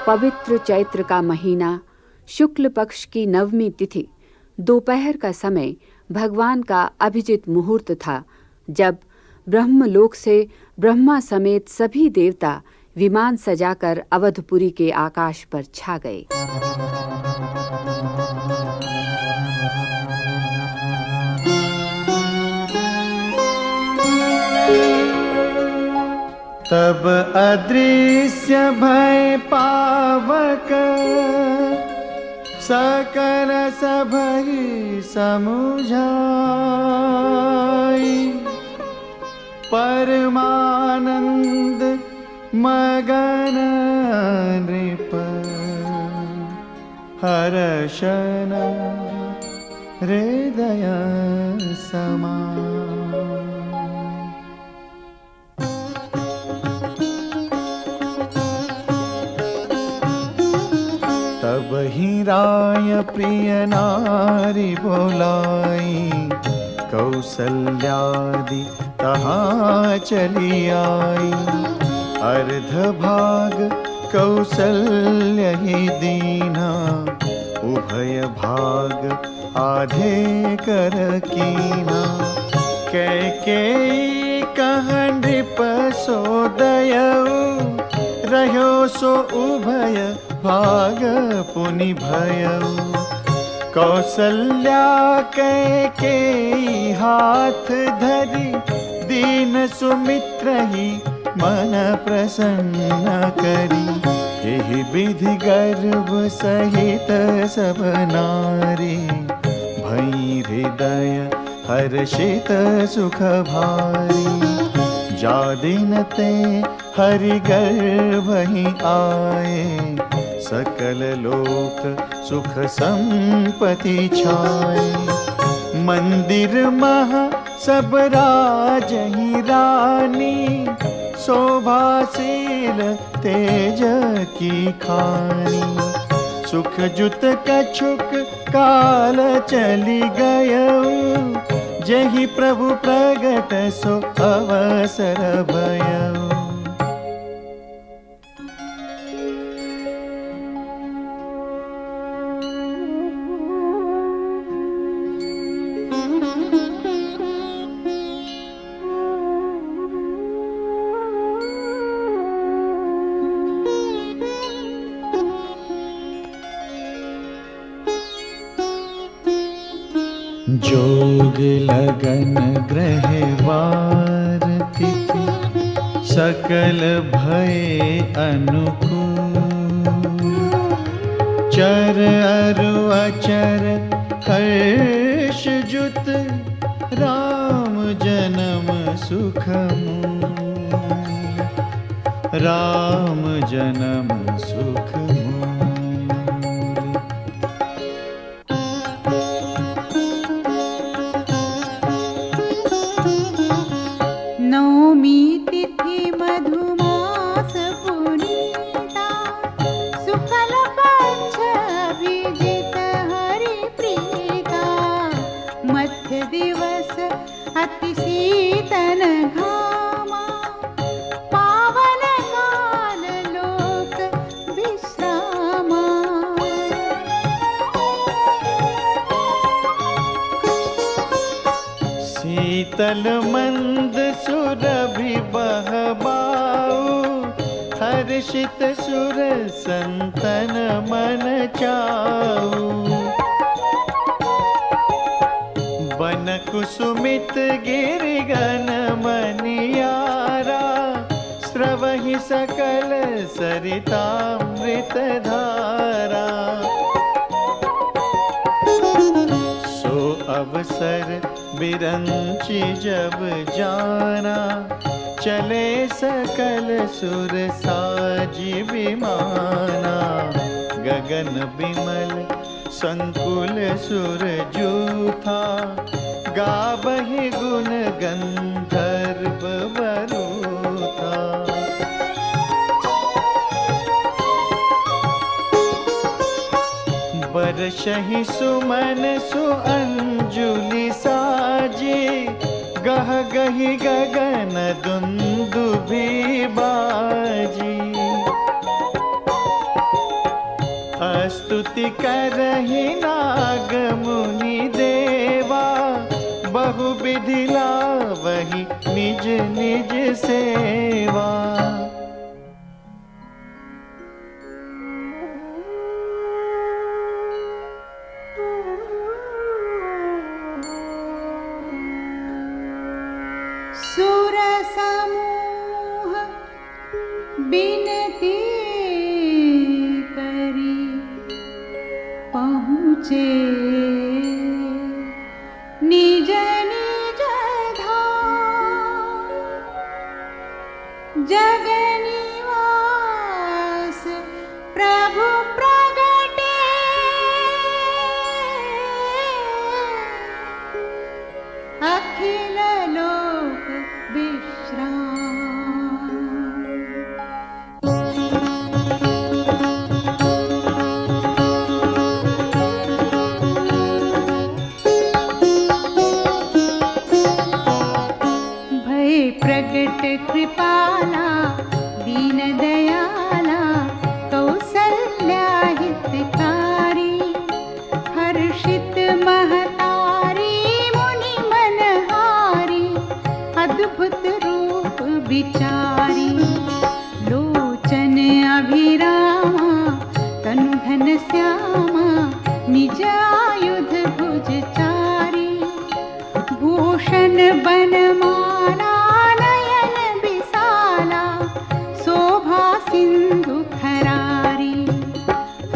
पवित्र चैत्र का महीना, शुक्ल पक्ष की नवमी तिथि, दोपहर का समय भगवान का अभिजित मुहूर्त था, जब ब्रह्मलोक से ब्रह्मा समेत सभी देवता विमान सजाकर अवधपुरी के आकाश पर छा गए। तब अदृश्य भय पावक सकल सभई समुझाई, परमानंद मगन नृप हर्षन हृदय समाई। तब ही राय प्रिय नारी बोलाई, कौसल्यादि तहाँ चली आई। अर्ध भाग कौसल्य ही दीना, उभय भाग आधे कर कीना। कैकेयी कह नृप सोदयऊ, रह्यो सो उभय भाग पुनि भयऊ। कौसल्या कैकेयी हाथ धरी, दीन सुमित्र ही मन प्रसन्न करी। यही विधि गर्भ सहित सब नारी, भई हृदय हर्षित सुख भारी। जा दिन ते हरि गर्भ ही आए, सकल लोक सुख संपत्ति छाए। मंदिर महा सब राज ही रानी, शोभाशील तेज की खानी। सुख जुत कछुक काल चली गयऊ, जहि प्रभु प्रगट सो अवसर भयऊ। जोग लगन ग्रहवार तिथि, सकल भय अनुकूल। चर अरु अचर हर्ष जुत, राम जन्म सुख मूल। राम जन्म सुख मूल। नवमी तिथि मधुमास पुनीता, सुफल पक्ष अभिजित हरि प्रीता। मध्य दिवस अति शीतन घामा, पावन काल लोक विश्रामा। शीतल मंद सुरभि बहबाऊ, हर्षित सुर संतन मन चाऊ। बन कुसुमित गिरिगन मनियारा, स्रवहि सकल सरितामृत धारा। सो अवसर बिरंची जब जाना, चले सकल सुर साजी विमाना। गगन बिमल संकुल सुर जूथा, गावहि गुण गंधर्व वरूथा। बरसहि सुमन सुअंजुलि साजी, गह गहि गगन दुंदुभि बाजी। स्तुति करहि नाग मुनि देवा, बहु विधि लावहि निज निज सेवा। सुर समूह बिनती करी पहुँचे निज निज धाम। जग निवास प्रभु प्रगटे, अखिल लोक विश्राम। भय प्रगट कृपाला दीन दयाला, कौसल्या हितकारी, हर्षित महतारी मुनि मनहारी, अद्भुत रूप विचारी। लोचन अभिरामा तनु घन श्यामा, निज आयुध भुजचारी। भूषण बनमाला नयन विशाला, शोभा सिंधु खरारी।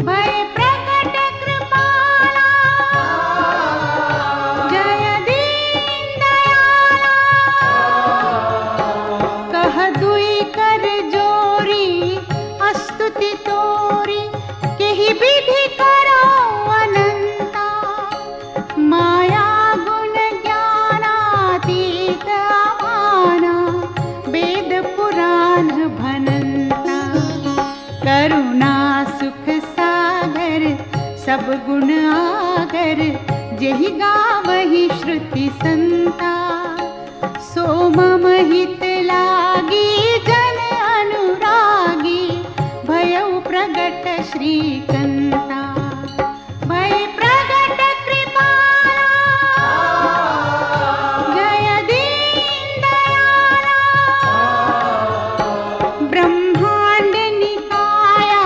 भय प्रकट कृपाला जय दीन दयाला, कह दुई कर जोरी स्तुति तोरी। केहि विधि करो अनंता, माया गुण ज्ञानातीत अमाना, वेद पुराण भनंता। करुणा सुख सागर सब गुण आगर, जेहि गावहि श्रुति संता। सो मम हित लागी जन अनुरागी, भयउ प्रगट श्रीकंता। भय प्रगट कृपाला जय दीन दयाला, ब्रह्मांड निकाया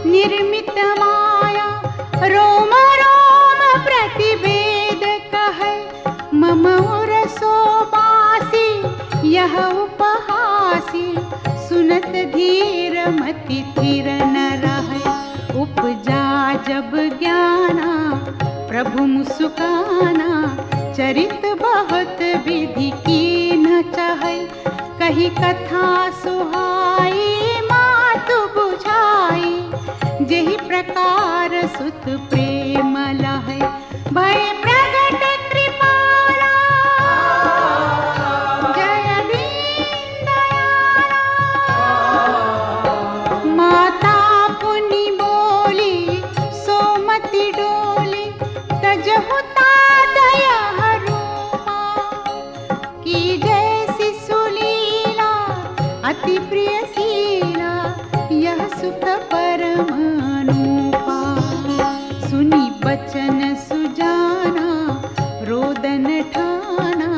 निर्मित माया। रोम रोम प्रतिवेद कहै, मम उर सोबासी यह उपहासी। सुनत धीर मति थिर न रहै, उपजा जब ज्ञाना प्रभु मुस्काना। चरित बहुत विधि की न चाहै, कही कथा सुहाई मातु बुझाई। जेहि प्रकार सुत प्रेम लहै, भय प्रगट कृपाला जय दीन दयाला। माता पुनि बोली सोमति डोली, तजहु दया रूपा। की जैसी सुलीला अति प्रिय शीला, यह सुख परम अनूपा। सुनी बचन सुजाना रोदन ठाना,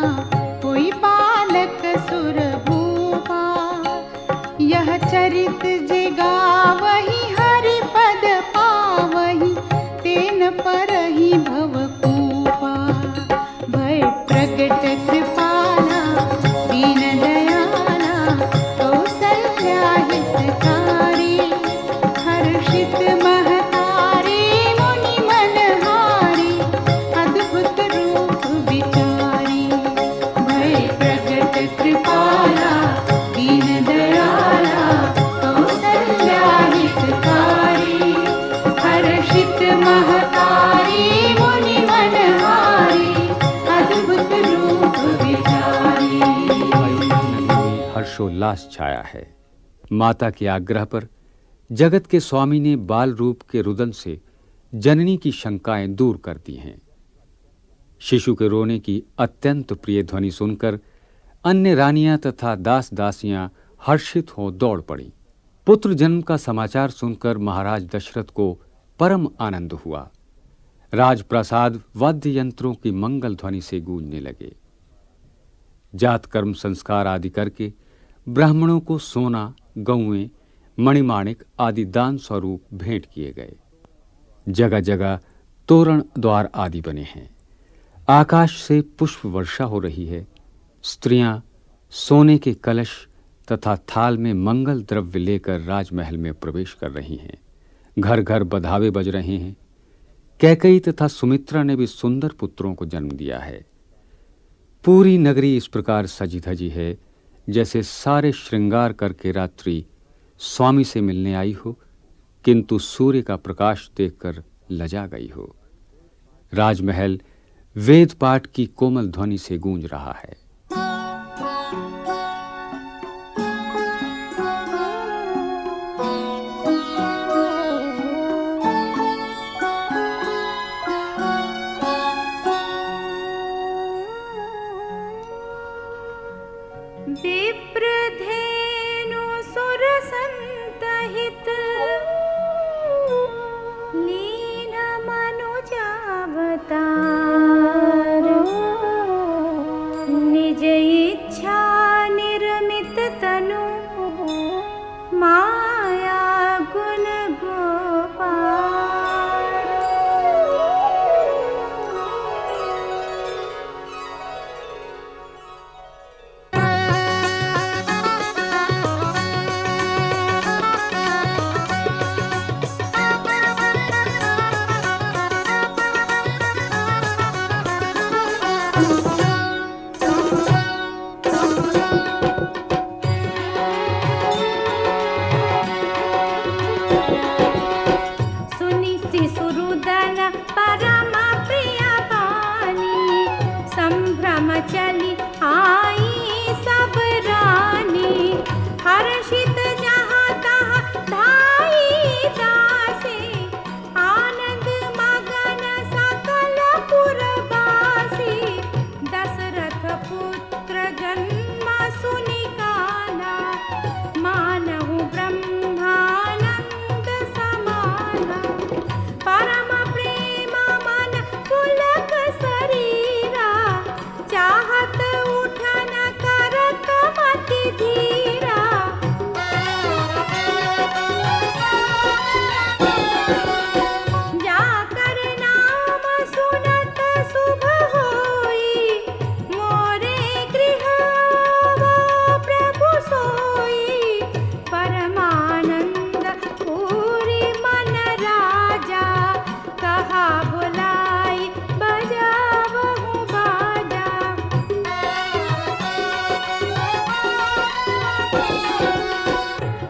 कोई बालक सुर भूपा। यह चरित जे गावहि हरि पद पावहि, तेन परहि भव कूपा। भय प्रगट कृपाला दीन दयाला, कौसल्या हितकारी, हर्षित महतारी मुनि मनहारी। अद्भुत रूप विचारी, भय प्रगट कृपाला दीन दयाला, कौसल्या हितकारी, हर्षित महतारी मुनि मनहारी। अद्भुत रूप विचारी। हर्षोल्लास छाया है। माता के आग्रह पर जगत के स्वामी ने बाल रूप के रुदन से जननी की शंकाएं दूर कर दी हैं। शिशु के रोने की अत्यंत प्रिय ध्वनि सुनकर अन्य रानियां तथा दास दासियां हर्षित हो दौड़ पड़ी। पुत्र जन्म का समाचार सुनकर महाराज दशरथ को परम आनंद हुआ। राजप्रासाद वाद्य यंत्रों की मंगल ध्वनि से गूंजने लगे। जात कर्म संस्कार आदि करके ब्राह्मणों को सोना, गौएं, मणिमाणिक आदि दान स्वरूप भेंट किए गए। जगह जगह तोरण द्वार आदि बने हैं। आकाश से पुष्प वर्षा हो रही है। स्त्रियां सोने के कलश तथा थाल में मंगल द्रव्य लेकर राजमहल में प्रवेश कर रही हैं। घर घर बधावे बज रहे हैं। कैकेयी तथा सुमित्रा ने भी सुंदर पुत्रों को जन्म दिया है। पूरी नगरी इस प्रकार सजी धजी है जैसे सारे श्रृंगार करके रात्रि स्वामी से मिलने आई हो, किंतु सूर्य का प्रकाश देखकर लजा गई हो। राजमहल वेद पाठ की कोमल ध्वनि से गूंज रहा है। विप्रधेनु सुरसंतहित लीन मनुजावतार निज इच्छा निर्मित तनु माया गुण गोपाल। सुनि शिशुरुदन परम प्रिय बानी संभ्रम चली आई सब रानी। हर्षित जहाँ तहाँ धाई दासे आनंद मगन सकल पुरवासी। दशरथ पुत्र जन्म सुनि काना मानहु ब्रह्मानंद समाना। परम प्रेम मन पुलक शरीरा चाहत उठन करत मति धीरा। जाकर नाम सुनत शुभ होई मोरे गृह वो प्रभु सोई। परमानंद पूरी मन राजा कहा बुलाई बजावहु बाजा।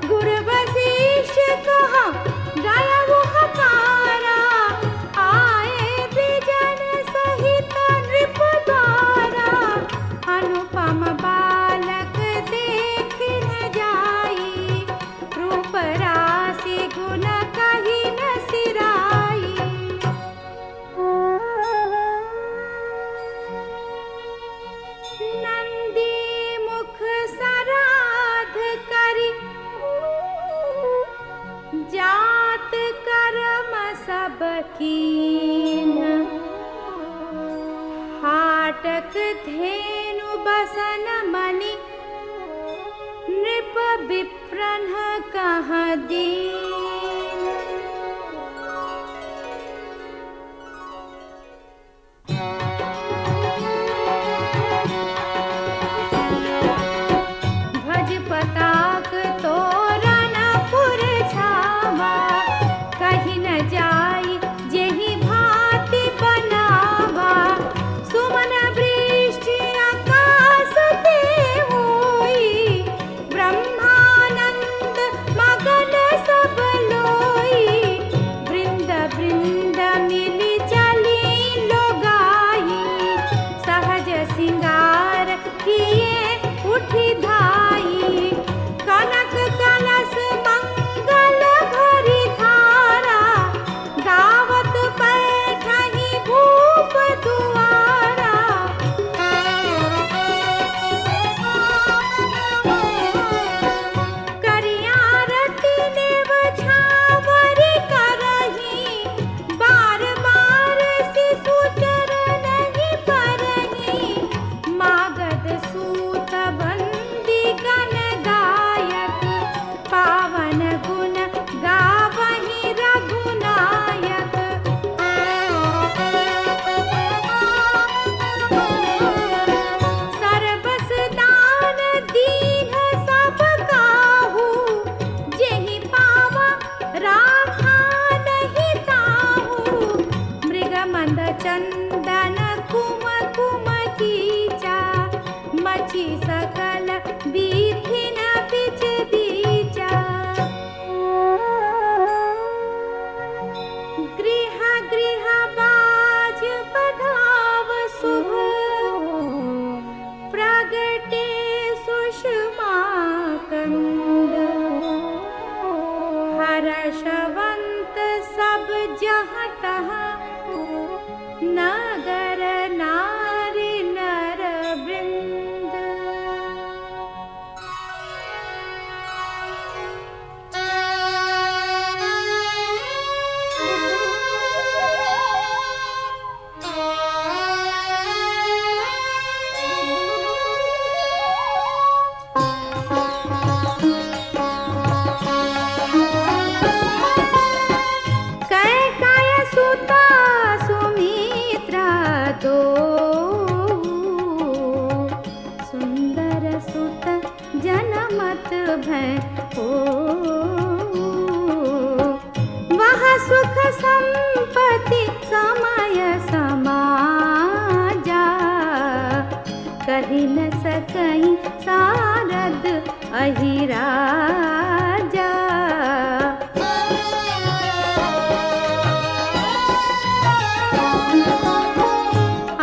गुरु वशिष्ठ कहा गयहु हकारा आए द्विजन सहित नृप द्वारा। अनुपम बालक देख न जाई रूप राशि गुण कही न सिराई। नंदी मुख सराध करी जात कर्म सब कीन। हाटक धेनु बसन मणि नृप विप्रन कहाँ दीन। ध्वज पताक तोरण पुर छावा कहीं न जाई जेहि भांति बनावा। सुमन वृष्टि आकाश ते होई ब्रह्मानंद मगन हर्षवंत सब जहाँ तहाँ, नगर नारी नर वृंद। सुख संपत्ति समय समाजा, कही न सकई सारद अहिराजा।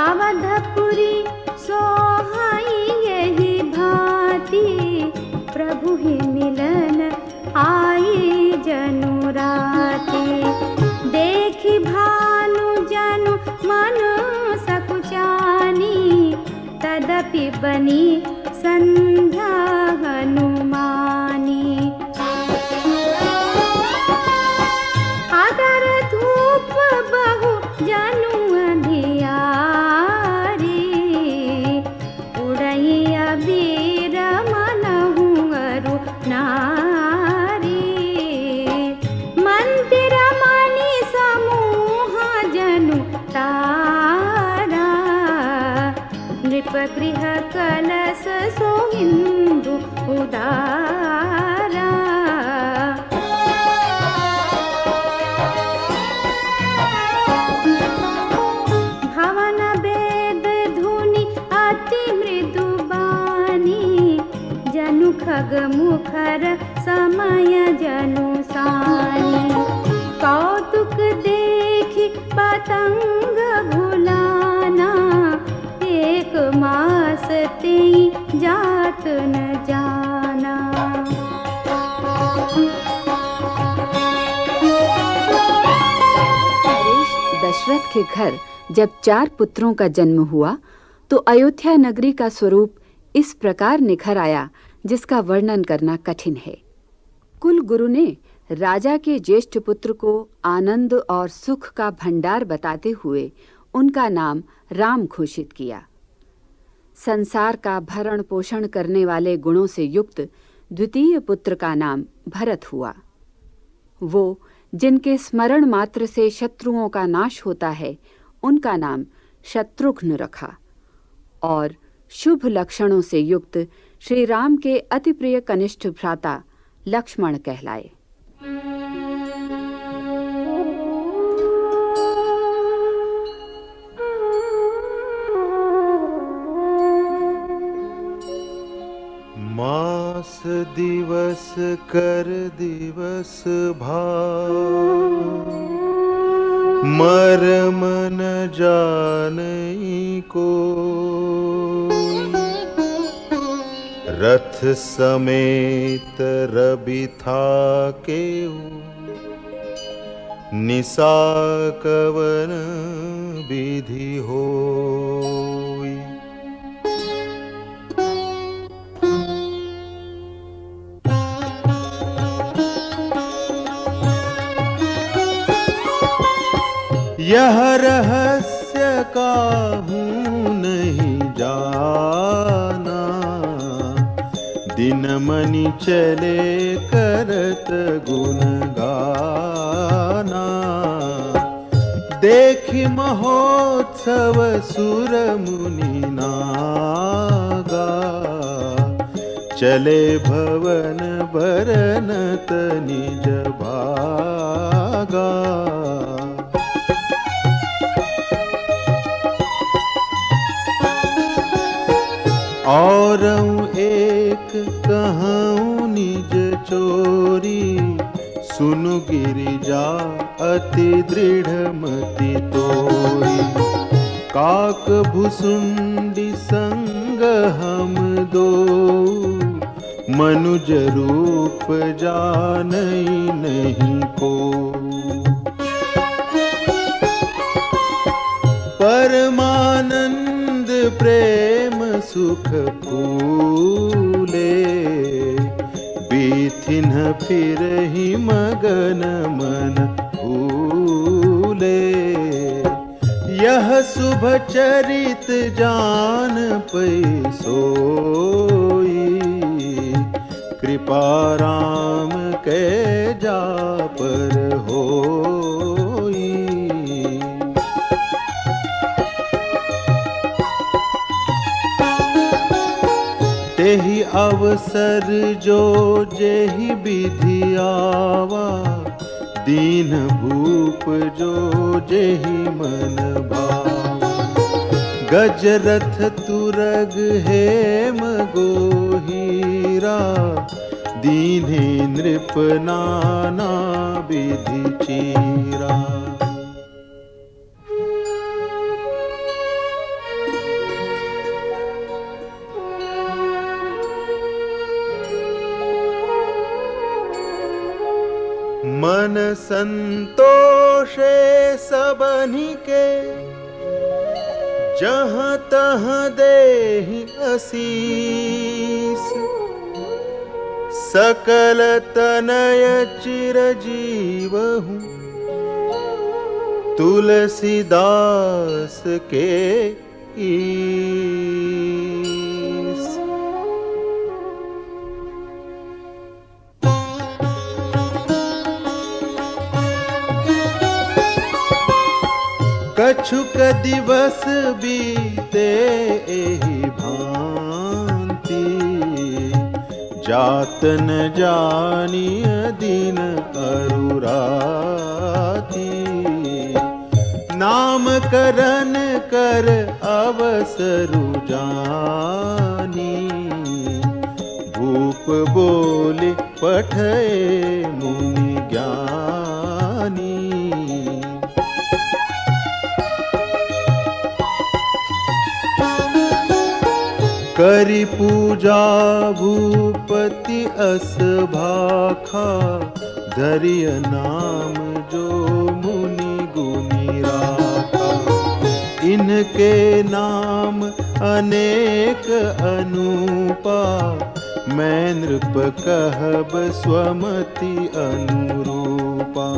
अवधपुरी सोहाई यही भांति, प्रभु ही मिलन आई जनु राती। देखी भानु जनु मन सकुचानी, तदपि बनी संध्या हनुमानी। अगर धूप बहु जनु अंधियारी, उड़ई अबीर मनहु अरु नारी। मंदिर मणि समूह जनु तारा, नृप गृह कलश सोहिंदु उदारा। भवन वेद धुनि अति मृदु बानी, जनु खग मुखर समय जनु सानी। कौतुक देखी पतंग भुलाना, एक मास तेई जात न जाना। नरेश दशरथ के घर जब 4 पुत्रों का जन्म हुआ तो अयोध्या नगरी का स्वरूप इस प्रकार निखर आया जिसका वर्णन करना कठिन है। कुल गुरु ने राजा के ज्येष्ठ पुत्र को आनंद और सुख का भंडार बताते हुए उनका नाम राम घोषित किया। संसार का भरण पोषण करने वाले गुणों से युक्त द्वितीय पुत्र का नाम भरत हुआ। वो जिनके स्मरण मात्र से शत्रुओं का नाश होता है, उनका नाम शत्रुघ्न रखा। और शुभ लक्षणों से युक्त श्री राम के अति प्रिय कनिष्ठ भ्राता लक्ष्मण कहलाए। मास दिवस कर दिवस भाव, मर्म न जानई को। रथ समेत रवि था केऊ, निसा कवन विधि होई। यह रहस्य काहू नहीं जाना, दिन मनि चले करत गुण गाना। देखि महोत्सव सुर मुनि नागा, चले भवन बरनत निज भागा। और एक कहूँ निज चोरी, सुनु गिरिजा अति दृढ़ मति तोरी। काक भुसुंडी संग हम दो, मनुज रूप जानई नहीं को। परमानंद प्रेम सुख फूले, बीथिन फिरहि मगन मन भूले। यह शुभ चरित जान पै सोई, कृपा राम के जा पर होई। तेहि अवसर जो जेहि विधि आवा, दीन भूप जो जेहि मन भावा। गजरथ तुरग हेम गोहीरा, दीन्हे नृप नाना विधि चीरा। मन संतोषे सबनि के, जहाँ तहाँ देहि असीस। सकल तनय चिरजीवहु, तुलसीदास के ईस। कछुक दिवस बीते एहि भांति, जात न जानिय दिन अरुराती। नामकरण कर अवसरु जानी, भूप बोले पठे मुनि ज्ञानी। करि पूजा भूपति अस भाखा, धरिय नाम जो मुनि गुनी राखा। इनके नाम अनेक अनूपा, मैं नृप कहब स्वमति अनुरूपा।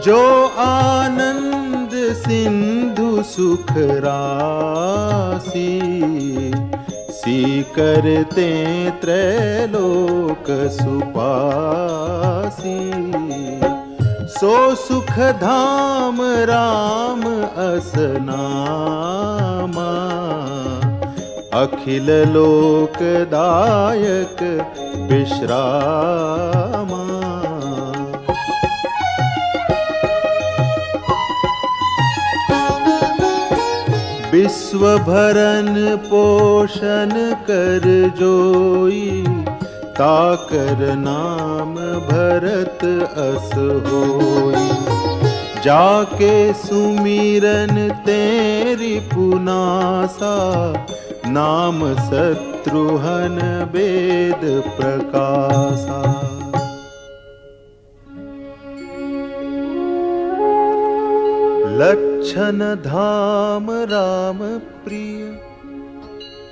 जो आनंद सिंधु सुख राशि, सी करते त्रैलोक सुपासी। सो सुख धाम राम असनामा, अखिल लोकदायक विश्रामा। विश्व भरन पोषण कर जोई, ताकर नाम भरत अस होई। जाके सुमिरन तेरी पुनासा, नाम शत्रुहन वेद प्रकाशा। लक्षण धाम राम प्रिय,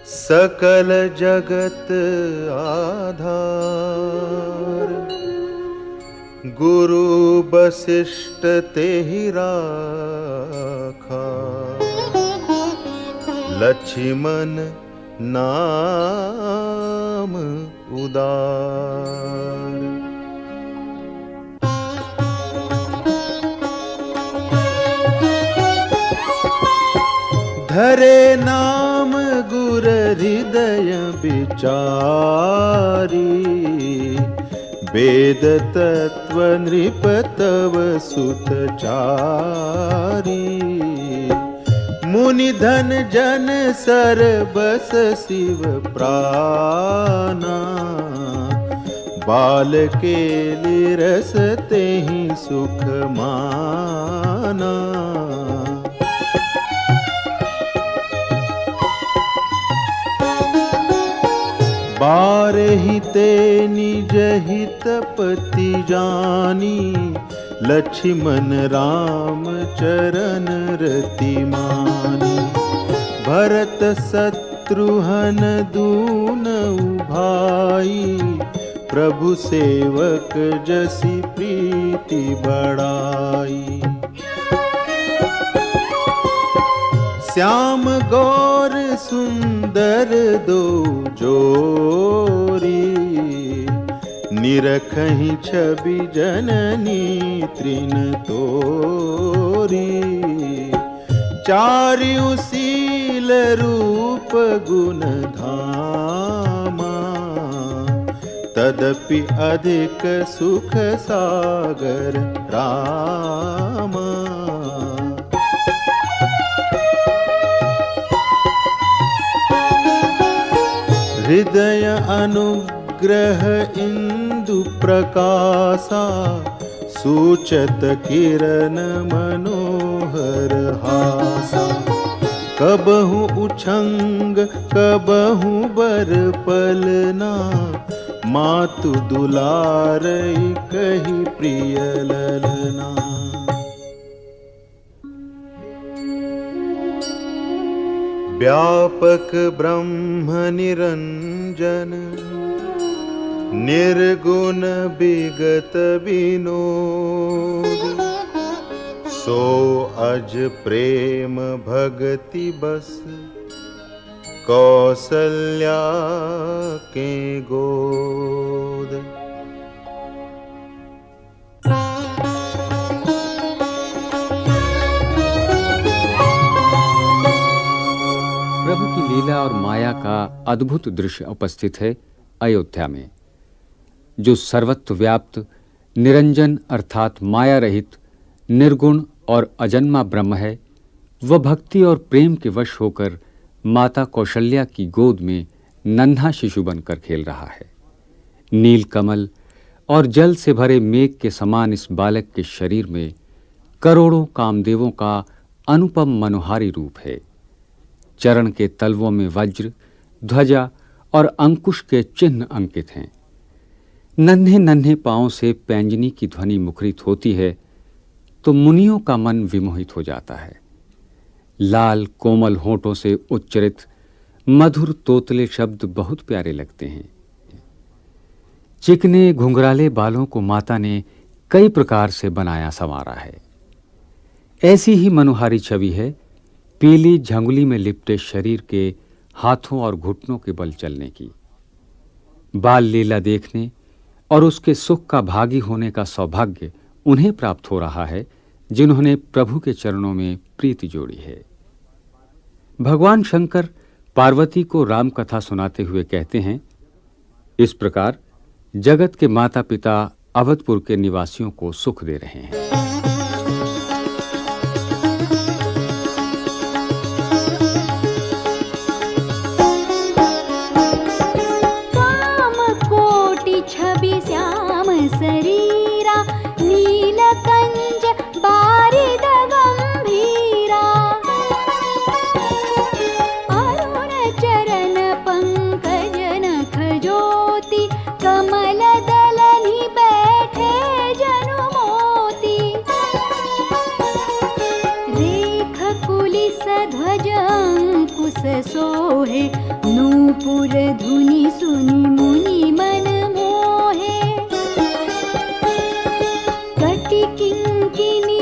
सकल जगत आधार। गुरु वशिष्ठ तेहि राखा, लक्ष्मण नाम उदार। धरे नाम गुर हृदय विचारी, वेद तत्व नृप तव सुतचारी। मुनि धन जन सरबस शिव प्राणा, बाल के लिरस तेहि सुख माना। बारहिते निज हित पति जानी, लक्ष्मण राम चरण रति मानी। भरत शत्रुघ्न दूनऊ भाई, प्रभु सेवक जसि प्रीति बढ़ाई। श्याम गौर सुंदर दो जोरी, निरखहि छवि जननी तृण तोरी। चारु शील रूप गुण धामा, तदपि अधिक सुख सागर रामा। हृदय अनुग्रह इंदु प्रकाशा, सूचत किरण मनोहर हासा। कबहु उछंग कबहु बर पलना, मातु दुलारई कही प्रिय ललना। व्यापक ब्रह्म निरंजन, निर्गुण विगत विनोद। सो अज प्रेम भगति बस, कौसल्या के गोद। प्रभु की लीला और माया का अद्भुत दृश्य उपस्थित है अयोध्या में। जो सर्वत्र व्याप्त निरंजन अर्थात माया रहित निर्गुण और अजन्मा ब्रह्म है, वह भक्ति और प्रेम के वश होकर माता कौशल्या की गोद में नन्हा शिशु बनकर खेल रहा है। नील कमल और जल से भरे मेघ के समान इस बालक के शरीर में करोड़ों कामदेवों का अनुपम मनोहारी रूप है। चरण के तलवों में वज्र, ध्वजा और अंकुश के चिन्ह अंकित हैं। नन्हे नन्हे पांवों से पैंजनी की ध्वनि मुखरित होती है तो मुनियों का मन विमोहित हो जाता है। लाल कोमल होठों से उच्चरित मधुर तोतले शब्द बहुत प्यारे लगते हैं। चिकने घुंघराले बालों को माता ने कई प्रकार से बनाया संवारा है। ऐसी ही मनोहारी छवि है पीली झंगुली में लिपटे शरीर के हाथों और घुटनों के बल चलने की। बाल लीला देखने और उसके सुख का भागी होने का सौभाग्य उन्हें प्राप्त हो रहा है जिन्होंने प्रभु के चरणों में प्रीति जोड़ी है। भगवान शंकर पार्वती को राम कथा सुनाते हुए कहते हैं, इस प्रकार जगत के माता पिता अवधपुर के निवासियों को सुख दे रहे हैं। शरीरा नीलकंज बारिद गंभीरा, अरुण चरण पंकज नख ज्योति, कमल दलनि बैठे जनु मोती। रेख कुलिस ध्वज अंकुश सोहे, नूपुर धुनि सुनि मुनि मन मोहे। किंकिनी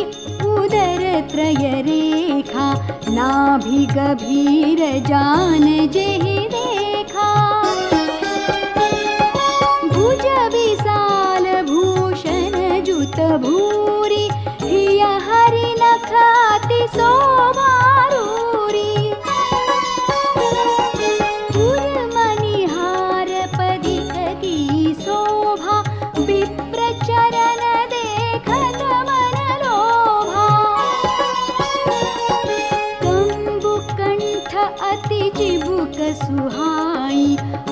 उदर त्रय रेखा, नाभि गभीर जान जेहि देखा। भुज विशाल भूषण जुत भूरि, हिय हरि नख अति शोभारूरी। उर्मणिहार पदिक की शोभा, विप्र चरण देखत मन लोभा। कंबुकंठ अति चिबुक सुहाई,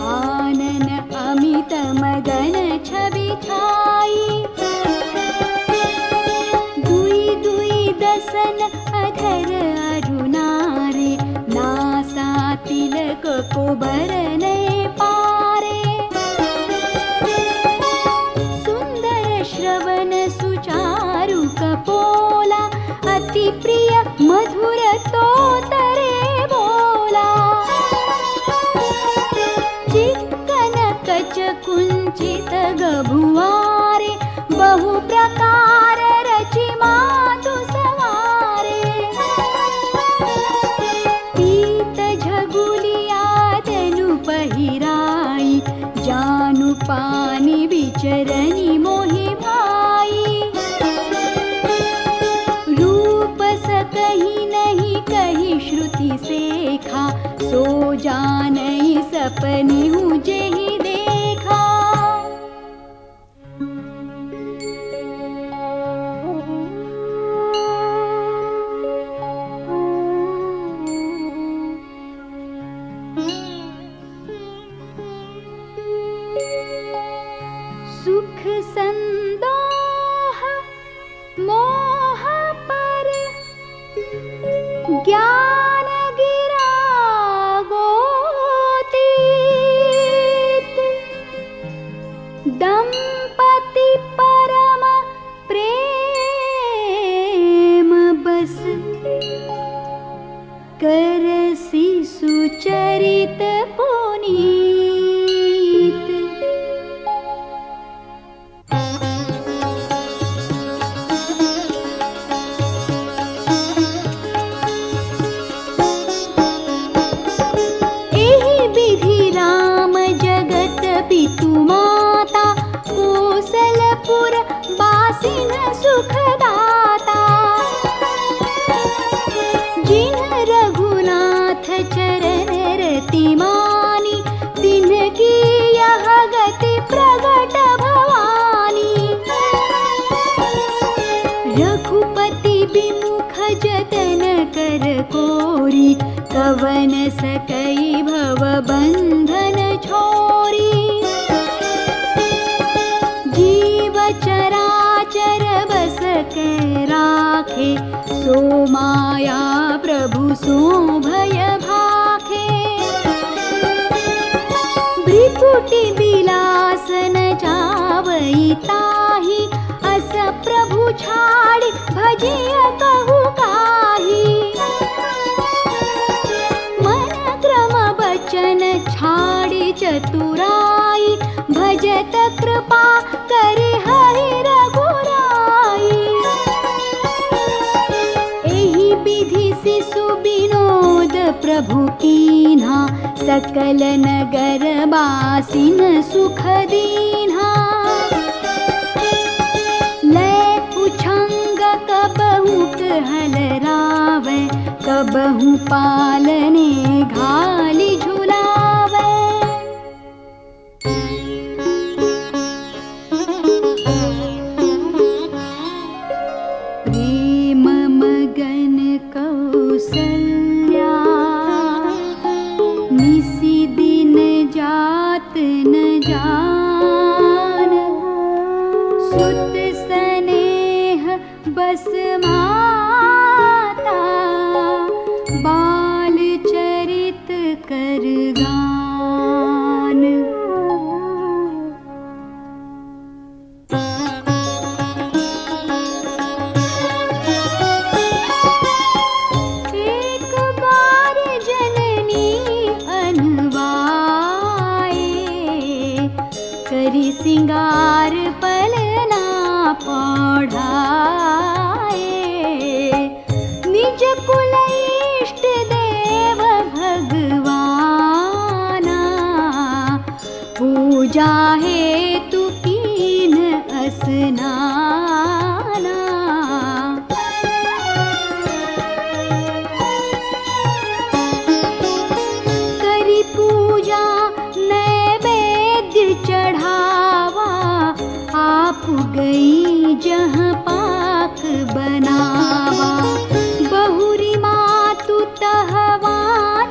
आनन अमित मदन छवि छाई। दुई दुई दसन अधर अरुणारे, नासा तिलक को बरने पारे। प्रिय मधुर तो तरे बोला। चिक्कन कच कुंचित गभुआरे बहु प्रकार रचि मातु सवारे। पीत झगुलिया तनु पहिराई जानु पानी विचरनी मोहि भाई। रूप सकहि नहीं कही श्रुति सेखा सो जानई सपने हूँ जेहि देखा। सुख संदोह मोह पर ज्ञान गिरा गोतीत। दंपति परम प्रेम बस करसि सुचरित पुनीत। पितु माता कौशलपुर बासिन सुखदाता। जिन्ह रघुनाथ चरण रति मानी तिन्ह की यह गति प्रगट भवानी। रघुपति विमुख जतन कर कोरी कवन सकई भव बंधन छोरी। चराचर बस के राखे सो माया प्रभु सो भय भाखे। भ्रिकुटि बिलासन जावई ताहि अस प्रभु छाड़ि भजिय कहु काही। मन क्रम बचन छाड़ि चतुराई भजत कृपा करि हरि रघुराई। एहि विधि शिशु विनोद प्रभु कीन्हा सकल नगर बासिन सुख दीन्हा। लै पुछंग कबहु कहलरावै कबहु पालने घाली झुलावै। कौसल्या निसी दिन जात न जान। सुत स्नेह बस माता बाल चरित कर गान। सिंगार पलना पढ़ाए। निज कुल इष्ट देव भगवाना पूजा हेतु कीन स्नाना। करी पूजा नैवेद्य चढ़ावा आप गई जहाँ पाक बनावा। बहुरी मातु तहवा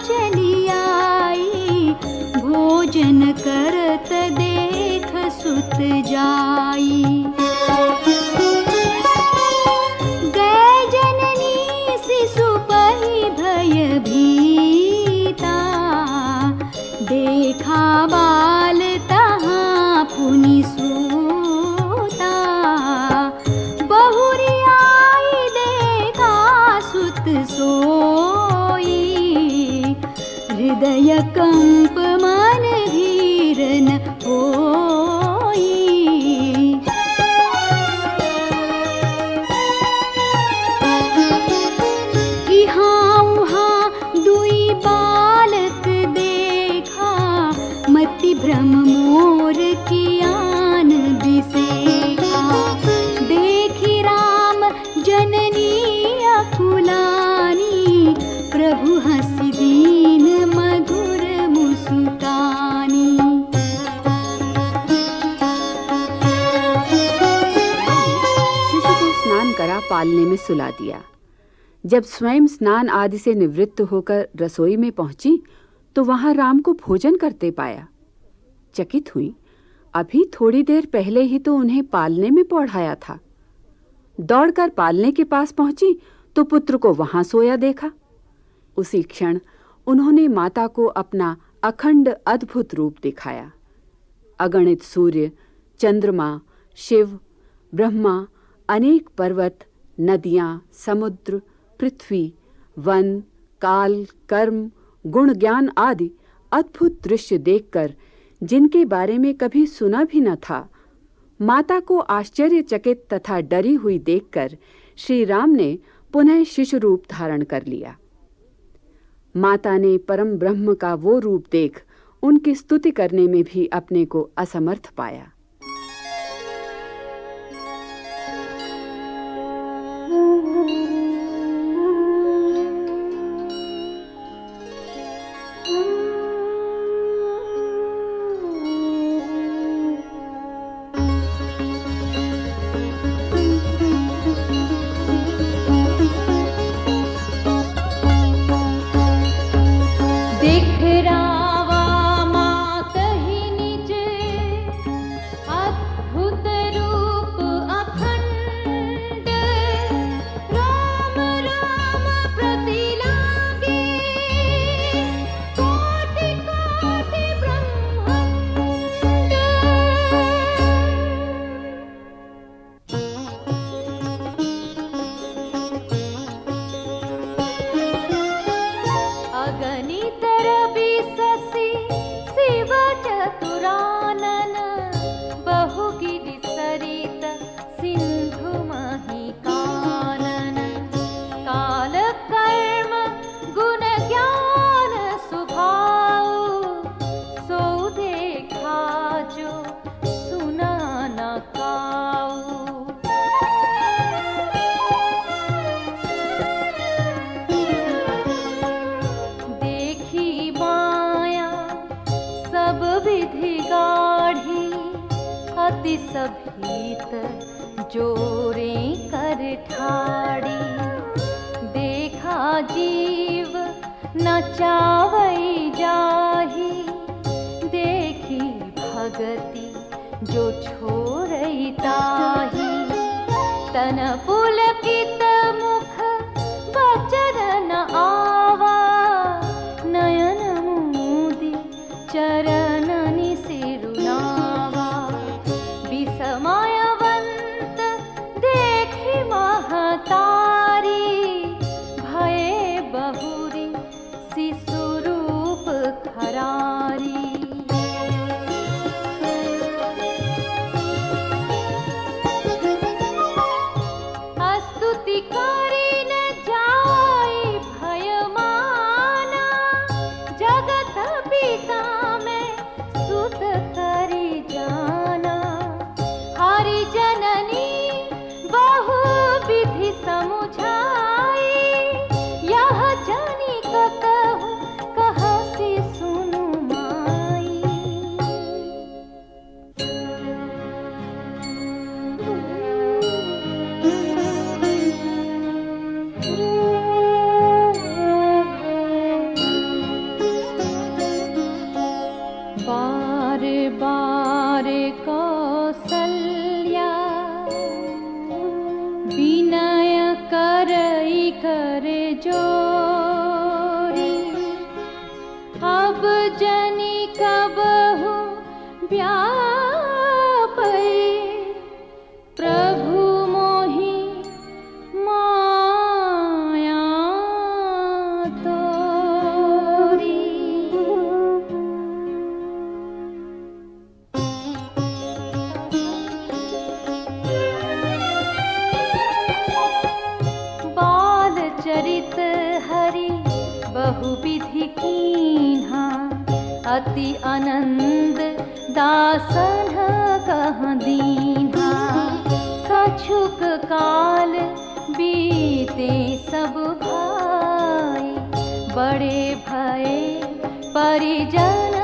चली आई भोजन करत देख सुत जाई। गए जननी शिशु पहि भय भीता देखा बाल तहाँ पुनि सूता। बहुरी आई देखा पालने में सुला दिया। जब स्वयं स्नान आदि से निवृत्त होकर रसोई में पहुंची तो वहां राम को भोजन करते पाया। चकित हुई, अभी थोड़ी देर पहले ही तो उन्हें पालने में पौढ़ाया था। दौड़कर पालने के पास पहुंची तो पुत्र को वहां सोया देखा। उसी क्षण उन्होंने माता को अपना अखंड अद्भुत रूप दिखाया। अगणित सूर्य, चंद्रमा, शिव, ब्रह्मा, अनेक पर्वत, नदियां, समुद्र, पृथ्वी, वन, काल, कर्म, गुण, ज्ञान आदि अद्भुत दृश्य देखकर, जिनके बारे में कभी सुना भी न था, माता को आश्चर्यचकित तथा डरी हुई देखकर श्री राम ने पुनः शिशु रूप धारण कर लिया। माता ने परम ब्रह्म का वो रूप देख उनकी स्तुति करने में भी अपने को असमर्थ पाया। सभीत जोरे कर ठाड़ी, देखा जीव न चावई जाही, देखी भगति जो छोरई ताही। तन पुलकित मुख वचन न आवा, नयन मूदी चरण निसिरुनावा। विस्मयवंत देखी महतारी, भये बहुरी शिशु रूप खरारी। स्तुति करी न जाई भय माना, जगत पिता में सुत करी जाना। हरि जननी बहु विधि समुझाई, यह जानी कहूँ कहसी सुनु माई। बार बार कौसल्या, विनय करई कर जोरी। अब जनी कबहु व्यापै, प्रभु मोहि माया तोरी। बाल चरित हरि बहुविधि कीन्हा, अति आनंद दासन कह दीन्हा। कछुक काल बीते सब भाई, बड़े भये परिजन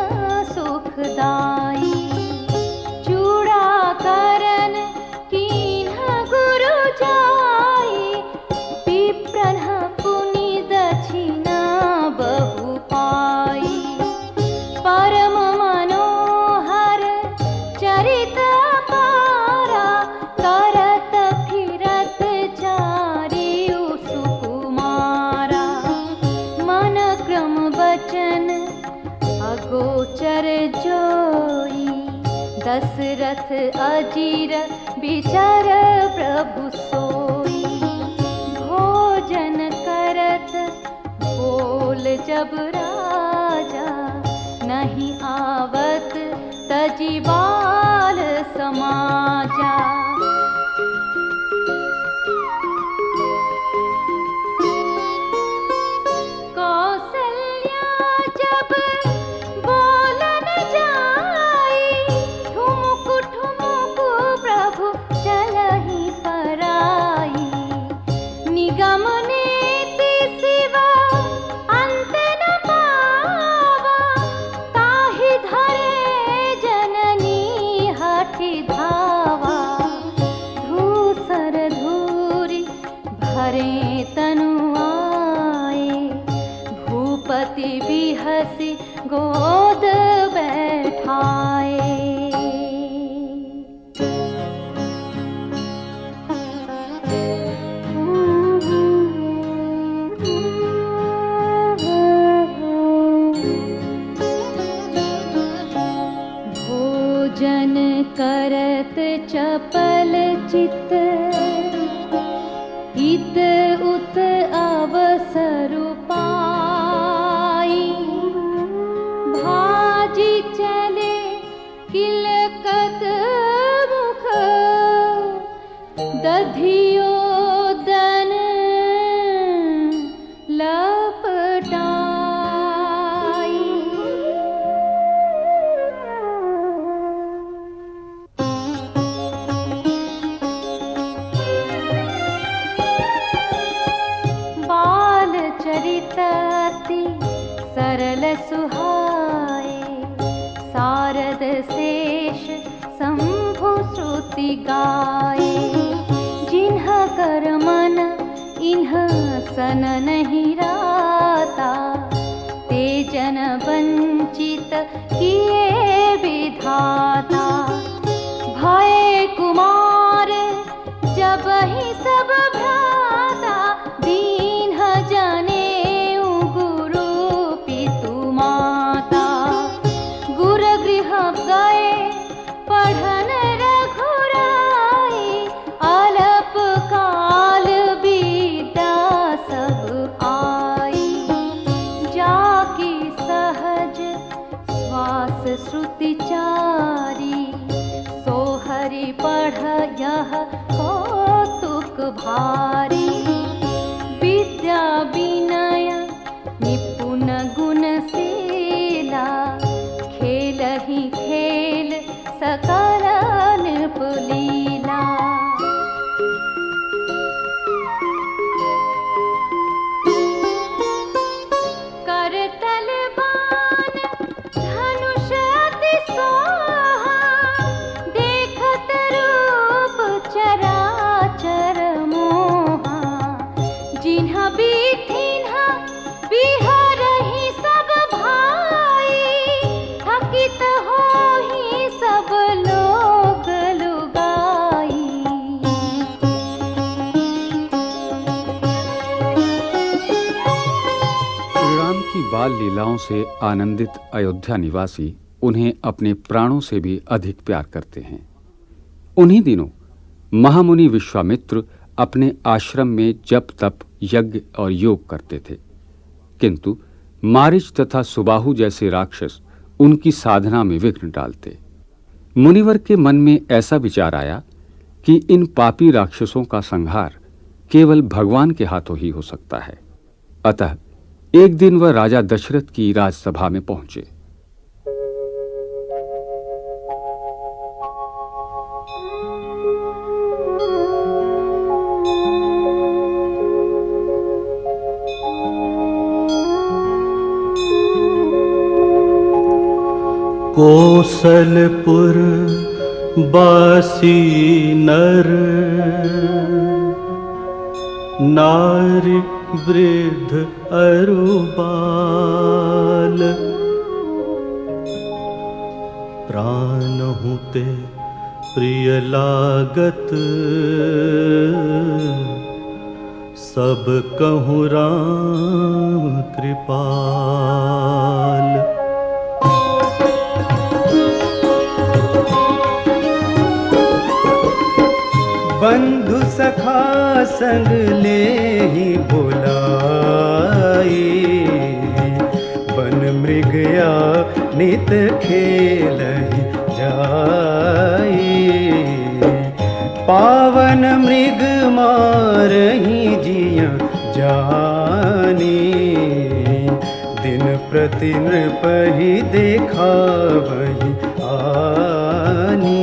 सुखदाई। चूड़ा करन कीन्हा गुरु जाई, दशरथ अजीर बिचार प्रभु सोई। भोजन करत बोल जब राजा, नहीं आवत तजी बाल समाजा। कौसल्या जब बोलन जाई, ठुमुक ठुमुक प्रभु चलहि पराई। निगम नीति सिवा अंत न पावा, ताहि धरे जननी हठि धावा। धूसर धूरि भरे तनु आए, भूपति बिहसी गोद बैठाए। भोजन करत चपल चित, इत उत अवसर पाई। भाजी चले किलकत मुख, दधियो दन लपटाई। बाल चरितति सरल सुहाए, सारद शेष शंभु श्रुति गाए। जिन्ह कर मन इन्ह सन नहीं राता, ते जन वंचित किए विधाता। भय कुमार जब ही सब भ्राता, दीन जाने गुरु पितु माता। गुर गृह गए पढ़न रघुराई, अल्प काल विद्या सब आई। जाकी सहज श्वास श्रुति चारी, सोहरि पढ़ यह कौतुक भारी। विद्या विनय निपुण गुणशीला, खेलहि खेल सकल नृपलीला। करतल बाण धनुष अति सोहा, देखत रूप चराचर मोहा। जिन्ह बीठिन्ह बिहरहि सब भाई, थकित होहि सब लोग लुगाई। श्री राम की बाल लीलाओं से आनंदित अयोध्या निवासी उन्हें अपने प्राणों से भी अधिक प्यार करते हैं। उन्हीं दिनों महामुनि विश्वामित्र अपने आश्रम में जप तप यज्ञ और योग करते थे, किंतु मारीच तथा सुबाहु जैसे राक्षस उनकी साधना में विघ्न डालते। मुनिवर के मन में ऐसा विचार आया कि इन पापी राक्षसों का संहार केवल भगवान के हाथों ही हो सकता है। अतः एक दिन वह राजा दशरथ की राजसभा में पहुंचे। कौसलपुर बासी नर, नारी वृद्ध अरु बाल। प्राणहु ते प्रिय लागत, सब कहूँ राम कृपाल। बंधु सखा संग ले ही बुलाए, बन मृगया नित खेलहि जाए। पावन मृग मारहि जिया जानी, दिन प्रति नृपहि देखावहि आनी।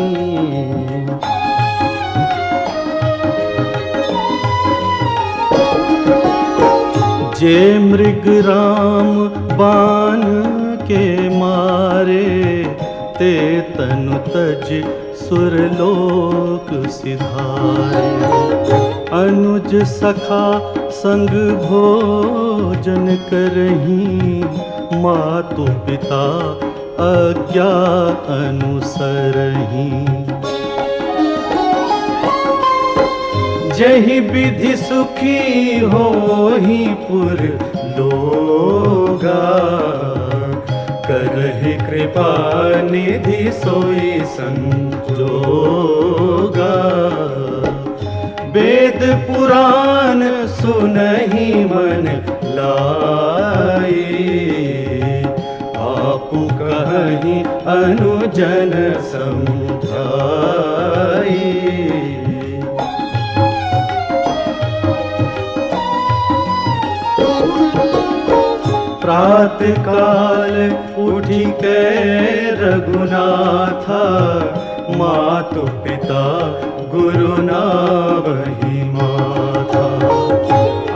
जे मृग राम बाण के मारे, ते तनु तज सुरलोक सिधारे। अनुज सखा संग भोजन करहीं, मातु पिता आज्ञा अनुसरहीं। जहि विधि सुखी होहि पुर लोगा, करहि कृपा निधि सोई संजोगा। वेद पुराण सुनहि मन लाए, आपु कहि अनुजन समझाए। प्रात काल उठी के रघुनाथा, मातु पिता गुरु नावहि माथा।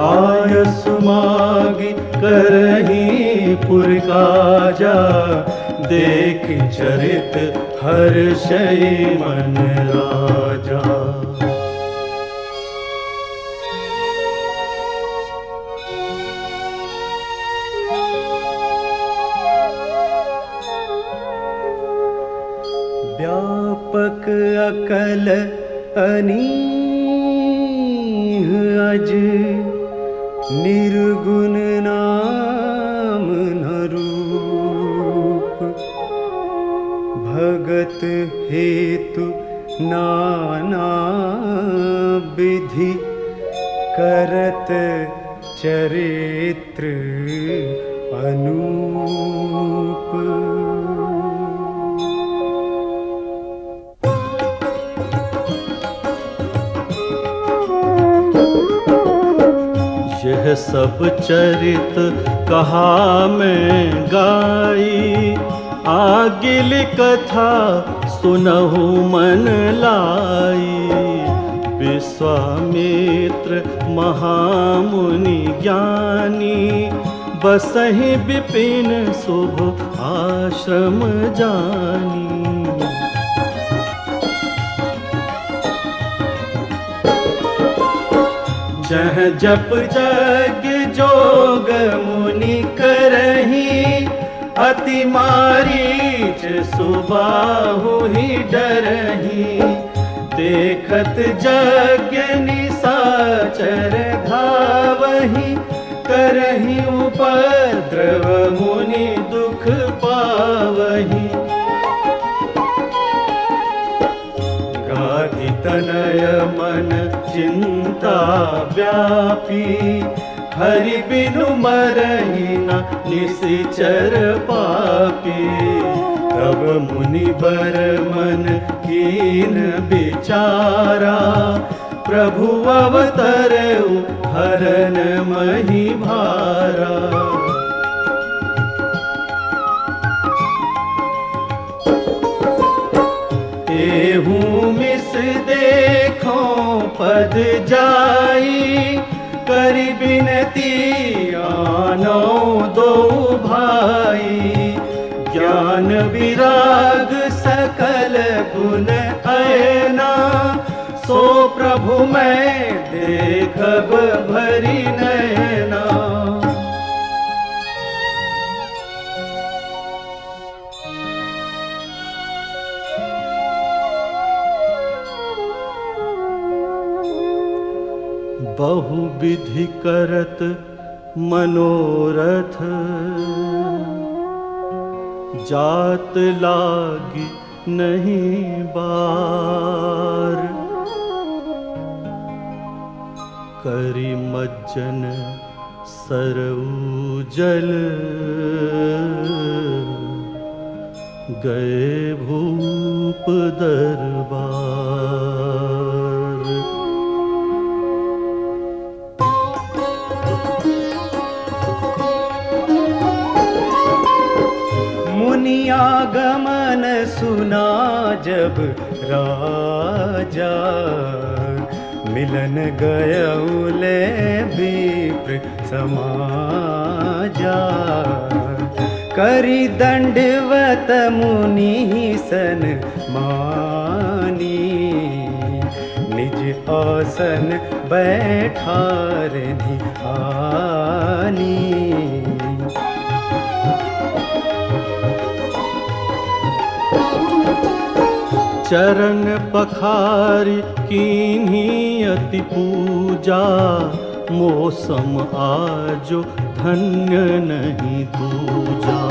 आयसु मागी करही पुर काजा, देख चरित हर्षै मन राजा। व्यापक अकल अनीह अज, निर्गुण नाम न रूप। भगत हेतु नाना विधि, करत चरित्र अनूप। यह सब चरित कहा मैं गाई, आगिल कथा सुनहु मन लाई। विश्वामित्र महामुनि ज्ञानी, बसहि विपिन शुभ आश्रम जानी। जह जप जग जोग मुनि करही, अति मारीच सुबाहु ही डरही। देखत यज्ञ निशाचर धावही, करही उपद्रव मुनि दुख पावही। गाधि तनय मन चिंता व्यापी, हरि बिनु मरहि न निशिचर पापी। तब मुनि बर मन कीन विचारा, प्रभु अवतरउ हरन मही भारा। एहू मिस देखो पद जाई, करि बिनती आनो दो भाई। ज्ञान विराग सकल गुण ऐना, सो प्रभु मैं देखब भरी नैना। बहु विधि करत मनोरथ, जात लागी नहीं बार। करि मज्जन सरऊ जल गए भूप दरबार। मुनियागमन सुना जब राजा, मिलन गयउले विप्र समाजा। करी दंडवत मुनि सन मानी, निज आसन बैठार धियानी। चरण पखारी कीन्ही अति पूजा, मौसम आजो धन्य नहीं दूजा।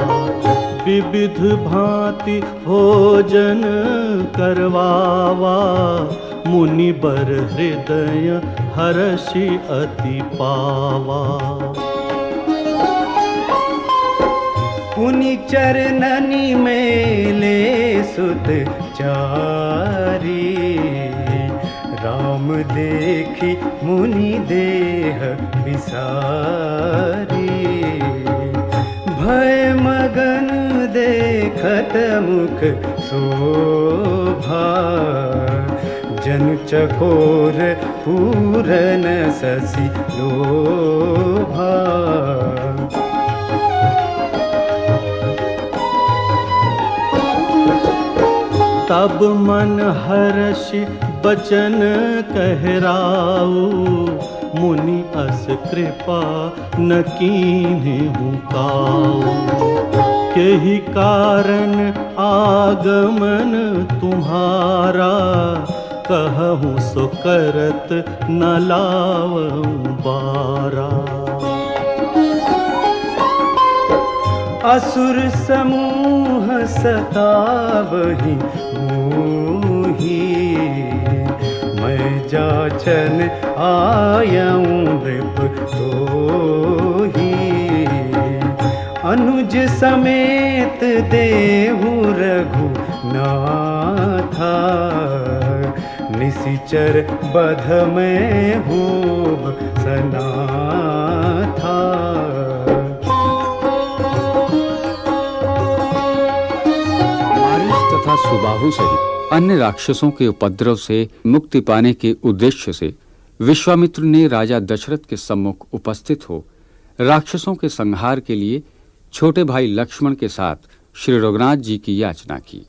विविध भांति भोजन करवावा, मुनि बर हृदय हर्षि अति पावा। पुनि चरणनि मेले सुत चारी, राम देखी मुनि देह विसारी। भय मगन देखत मुख शोभा, जनु चकोर पूरन शशि लोभा। तब मन हर्षि बचन कहराऊ, मुनि अस कृपा न कीन्हु काऊ। केहि कारण आगमन तुम्हारा, कहूँ सो करत न लावऊँ बारा। असुर समूह सतावहि मोहि, मैं जाचन आयऊँ नृप तोहि। अनुज समेत देहु रघुनाथा, निशिचर बध में होब सनाथा। तथा सुबाहु सहित अन्य राक्षसों के उपद्रव से मुक्ति पाने के उद्देश्य से विश्वामित्र ने राजा दशरथ के सम्मुख उपस्थित हो राक्षसों के संहार के लिए छोटे भाई लक्ष्मण के साथ श्री रघुनाथ जी की याचना की।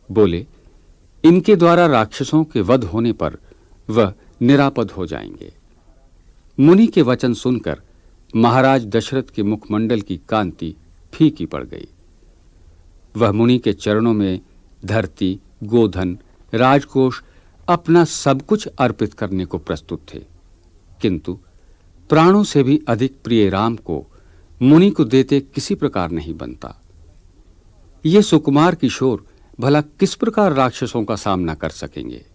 बोले, इनके द्वारा राक्षसों के वध होने पर वह निरापद हो जाएंगे। मुनि के वचन सुनकर महाराज दशरथ के मुखमंडल की कांति फीकी पड़ गई। वह मुनि के चरणों में धरती, गोधन, राजकोष, अपना सब कुछ अर्पित करने को प्रस्तुत थे, किंतु प्राणों से भी अधिक प्रिय राम को मुनि को देते किसी प्रकार नहीं बनता। ये सुकुमार किशोर भला किस प्रकार राक्षसों का सामना कर सकेंगे।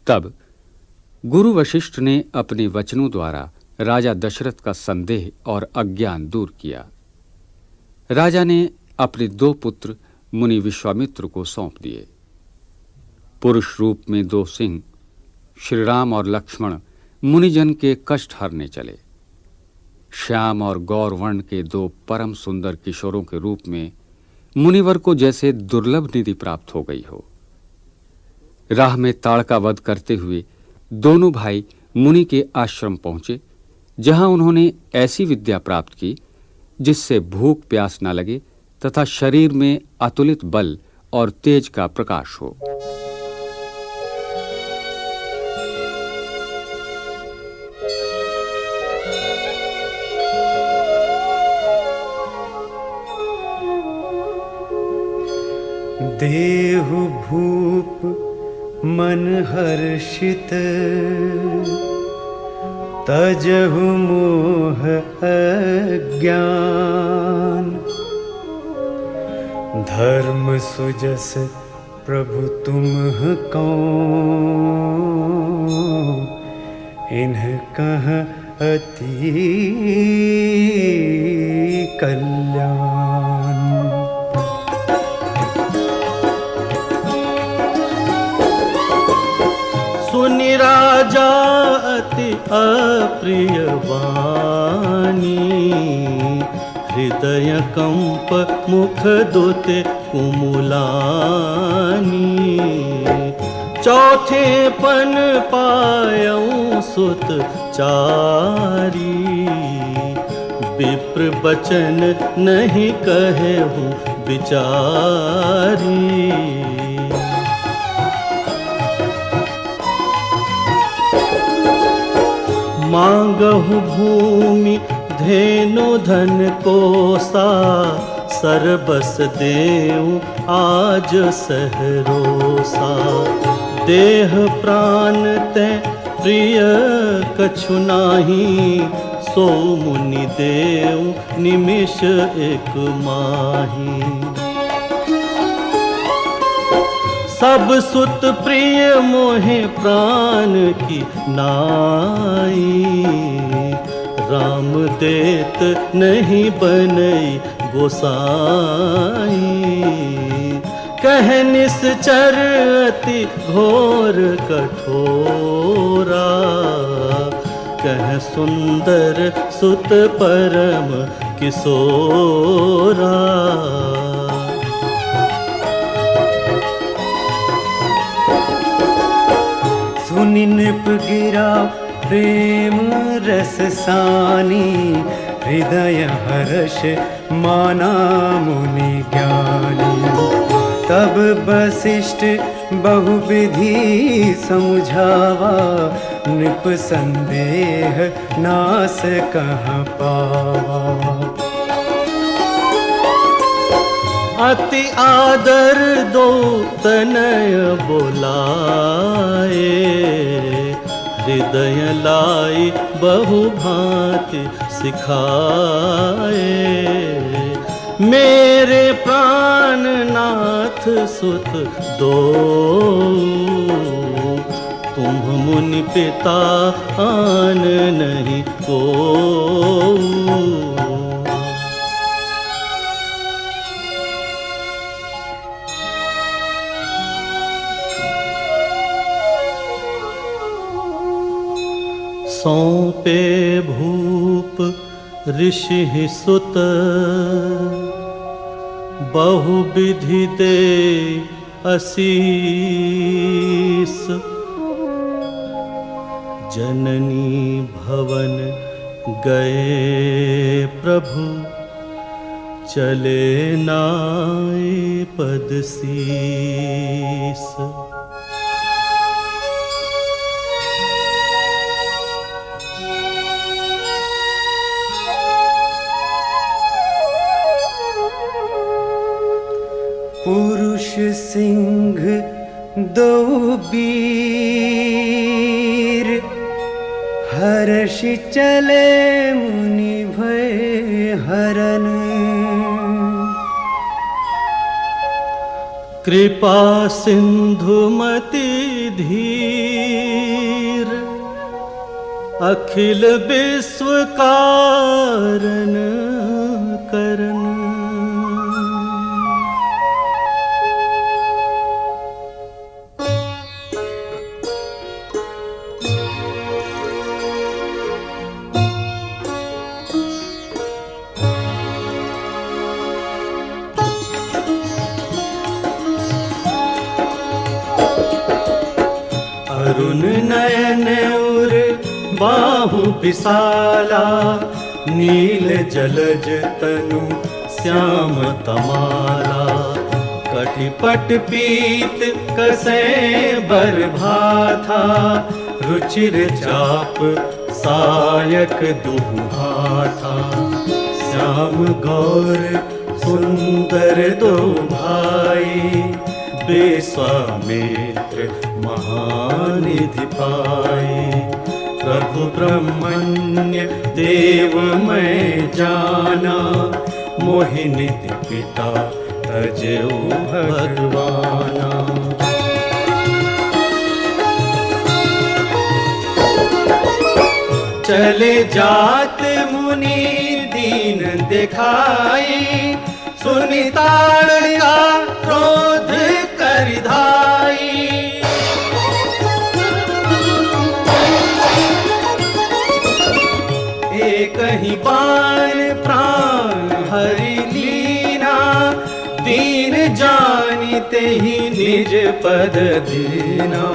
तब गुरु वशिष्ठ ने अपने वचनों द्वारा राजा दशरथ का संदेह और अज्ञान दूर किया। राजा ने अपने 2 पुत्र मुनि विश्वामित्र को सौंप दिए। पुरुष रूप में 2 सिंह श्री राम और लक्ष्मण मुनिजन के कष्ट हरने चले। श्याम और गौर वर्ण के 2 परम सुंदर किशोरों के रूप में मुनिवर को जैसे दुर्लभ निधि प्राप्त हो गई हो। राह में ताड़का वध करते हुए दोनों भाई मुनि के आश्रम पहुंचे, जहां उन्होंने ऐसी विद्या प्राप्त की जिससे भूख प्यास न लगे तथा शरीर में अतुलित बल और तेज का प्रकाश हो। देहु भूप मन हर्षित, तजहु मोह अज्ञान। धर्म सुजस प्रभु तुम कौन, इन्ह कह अति कल्याण। सुनि राजा अति अप्रिय वाणी, हृदय कंप मुख दुते कुमुलानी। चौथे पन पायऊं सुत चारी, विप्र बचन नहीं कहेहु विचारी। मांगहु भूमि धेनु धन कोसा, सरबस देऊं आज सहरोसा। देह प्राण ते प्रिय कछु नाही, सो मुनि देऊं निमिष एक माही। सब सुत प्रिय मोहे प्राण की नाई, राम देत नहीं बनई गोसाई। कह निश्चर अति घोर कठोरा, कह सुंदर सुत परम किशोरा। सुनि नृप गिरा प्रेम रस सानी, हृदय हर्ष माना मुनि ज्ञानी। तब वशिष्ठ बहुविधि समझावा, नृप संदेह नास कहाँ पावा। अति आदर दो तनय बोलाए, हृदय लाई बहु भांति सिखाए। मेरे प्राणनाथ सुत दो, तुम मुनि पिता आन नहीं को। सौंपे भूप ऋषि सुत, बहुविधि दे असीस। जननी भवन गए प्रभु, चले नाय पद शीस। पुरुष सिंह दो वीर, हर्ष चले मुनि भय हरन। कृपा सिंधु मति धीर, अखिल विश्व कारण करन। अरुण नयन उर बाहु विशाला, नील जलज तनु श्याम तमाला। कटिपट पीत कसे बर भाथा, रुचिर चाप सायक दुहाथा। श्याम गौर सुंदर दो भाई, विश्वामित्र महानिधि पाई। प्रभु ब्रह्मण्य देव मैं जाना, मोहि निधि पिता तजेऊ भगवाना। चले जात मुनि दीन दिखाई, सुनि ताड़ का क्रोध कर धाई। एक ही बाण प्राण हरि लीना, दीन जानिते ही निज पद दीना।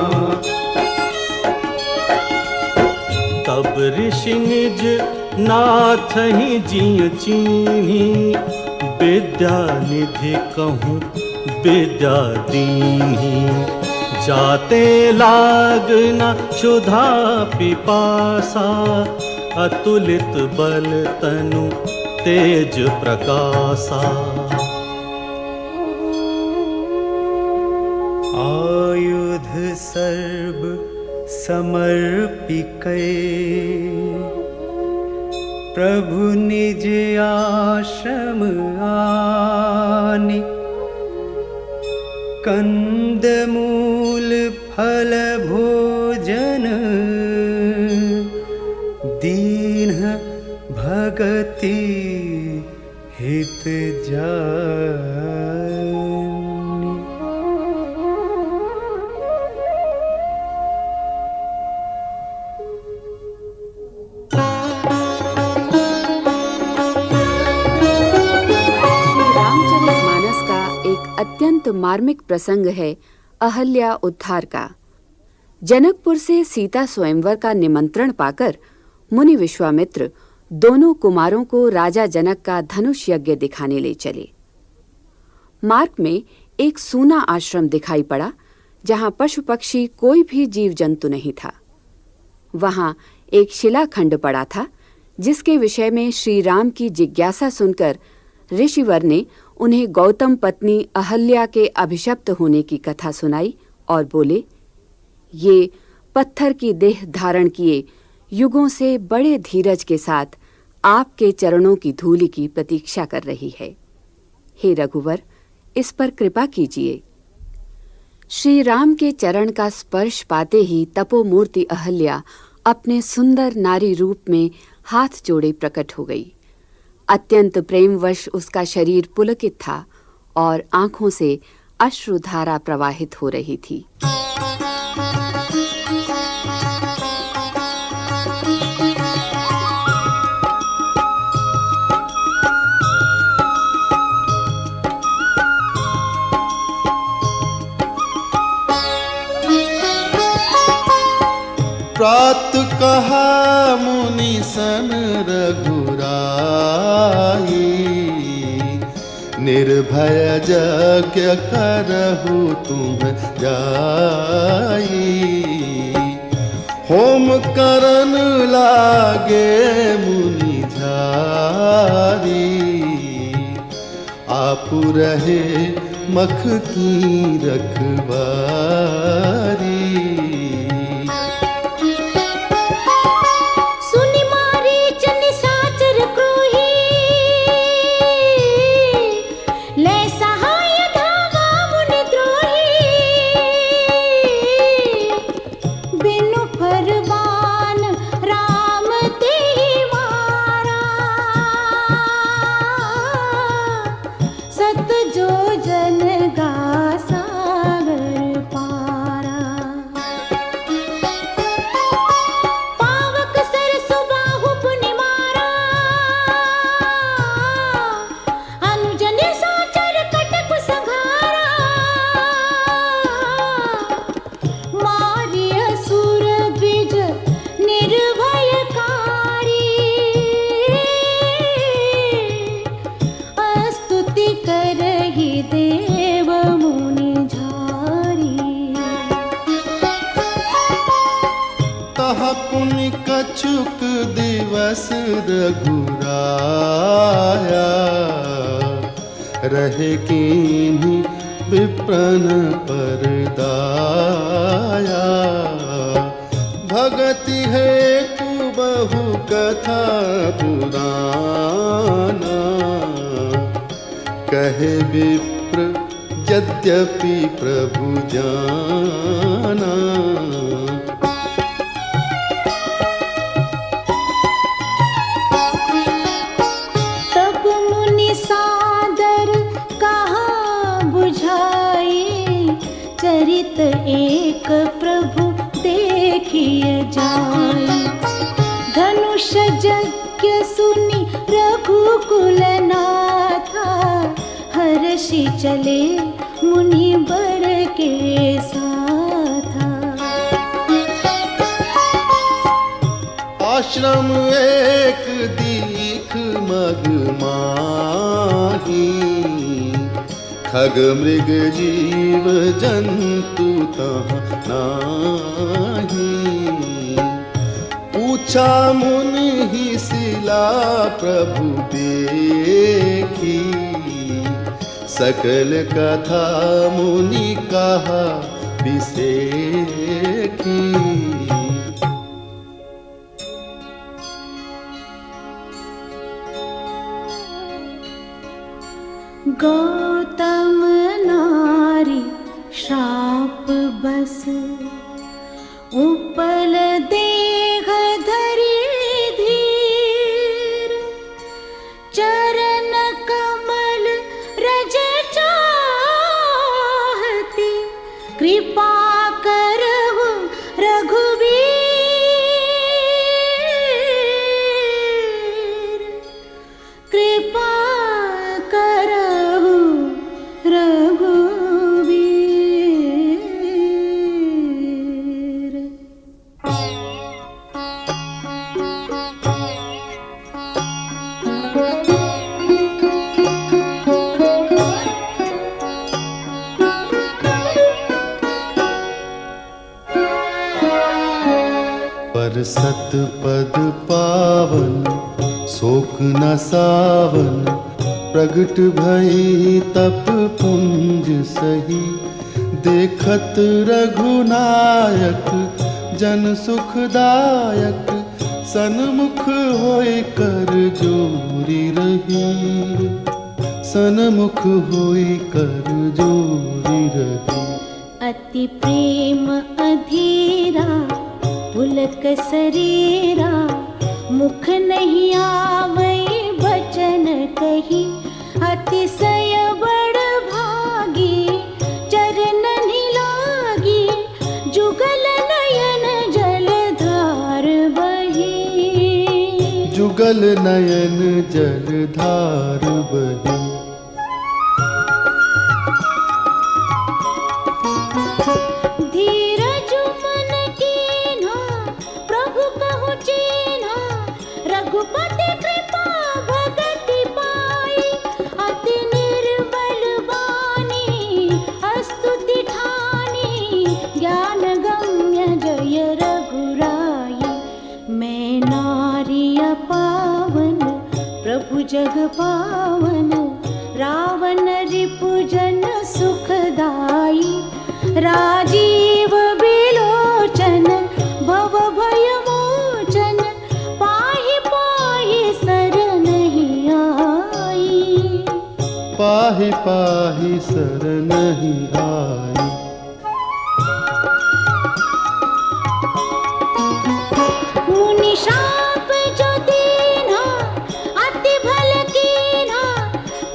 तब ऋषि निज नाथ ही जिय चीन्ही, विद्या निधि कहूँ विद्या दीन्ही। जाते लागना क्षुधा पिपासा, अतुलित बल तनु तेज प्रकाशा। आयुध सर्व समर्पिकै, प्रभु निज आश्रम आनि। कंद मूल फल भोजन, दीन भगति हित जानि। अत्यंत मार्मिक प्रसंग है अहल्या उद्धार का। जनकपुर से सीता स्वयंवर का निमंत्रण पाकर मुनि विश्वामित्र दोनों कुमारों को राजा जनक का धनुष यज्ञ दिखाने ले चले। मार्ग में एक सूना आश्रम दिखाई पड़ा, जहां पशु पक्षी कोई भी जीव जंतु नहीं था। वहां एक शिलाखंड पड़ा था, जिसके विषय में श्री राम की जिज्ञासा सुनकर ऋषिवर ने उन्हें गौतम पत्नी अहल्या के अभिशप्त होने की कथा सुनाई और बोले, ये पत्थर की देह धारण किए युगों से बड़े धीरज के साथ आपके चरणों की धूलि की प्रतीक्षा कर रही है। हे रघुवर, इस पर कृपा कीजिए। श्री राम के चरण का स्पर्श पाते ही तपोमूर्ति अहल्या अपने सुंदर नारी रूप में हाथ जोड़े प्रकट हो गई। अत्यंत प्रेमवश उसका शरीर पुलकित था और आंखों से अश्रुधारा प्रवाहित हो रही थी। प्रात कहा मुनि सन रघुराई, निर्भय यज्ञ करहु तुम जाई। होम करन लागे मुनि झारी, आपु रहे मख की रखवारी। पुनि कछुक दिवस रघुराया, रहे कीन्ही विप्रन पर दाया। भगति हेतु बहु कथा पुराना, कहे विप्र यद्यपि प्रभु जाना। चले मुनि बर के साथा। आश्रम एक दीख मग माही, खग मृग जीव जंतु तहाँ नाही। पूछा मुनि ही शिला प्रभु देखी, सकल कथा मुनि कहा बिसेखी। गौतम नारी श्राप बस, उपल देह धरि धीर। चरण कमल रज चाहती, कृपा करहु रघुबीर। कृपा करहु रघुबीर। पर सत पद पावन शोक न सावन, प्रगट भई तप पुंज सही। देखत रघुनायक जन सुखदायक, सन्मुख होय कर जोरी रही। सन्मुख होय कर जोरी रही। अति प्रेम अधीरा पुलक शरीरा, मुख नहीं आवै बचन कही। अतिशय बड़ भागी चरणन लागी, जुगल नयन जलधार बही। जुगल नयन जलधार बही। धीरज मन कीन्हा प्रभु कहु चीन्हा, रघुपति कृपा भगति पाई। अति निर्बल बानी स्तुति ठानी, ज्ञान गम्य जय रघुराई। मैं नारी पावन प्रभु जग पावन, रावण रिपुजन सुखदाई। राजीव बिलोचन भव भय मोचन, पाहि पाहि शरणहि आई। पाहि पाहि शरणहि आई। मुनि शाप जो दीन्हा अति भल कीन्हा,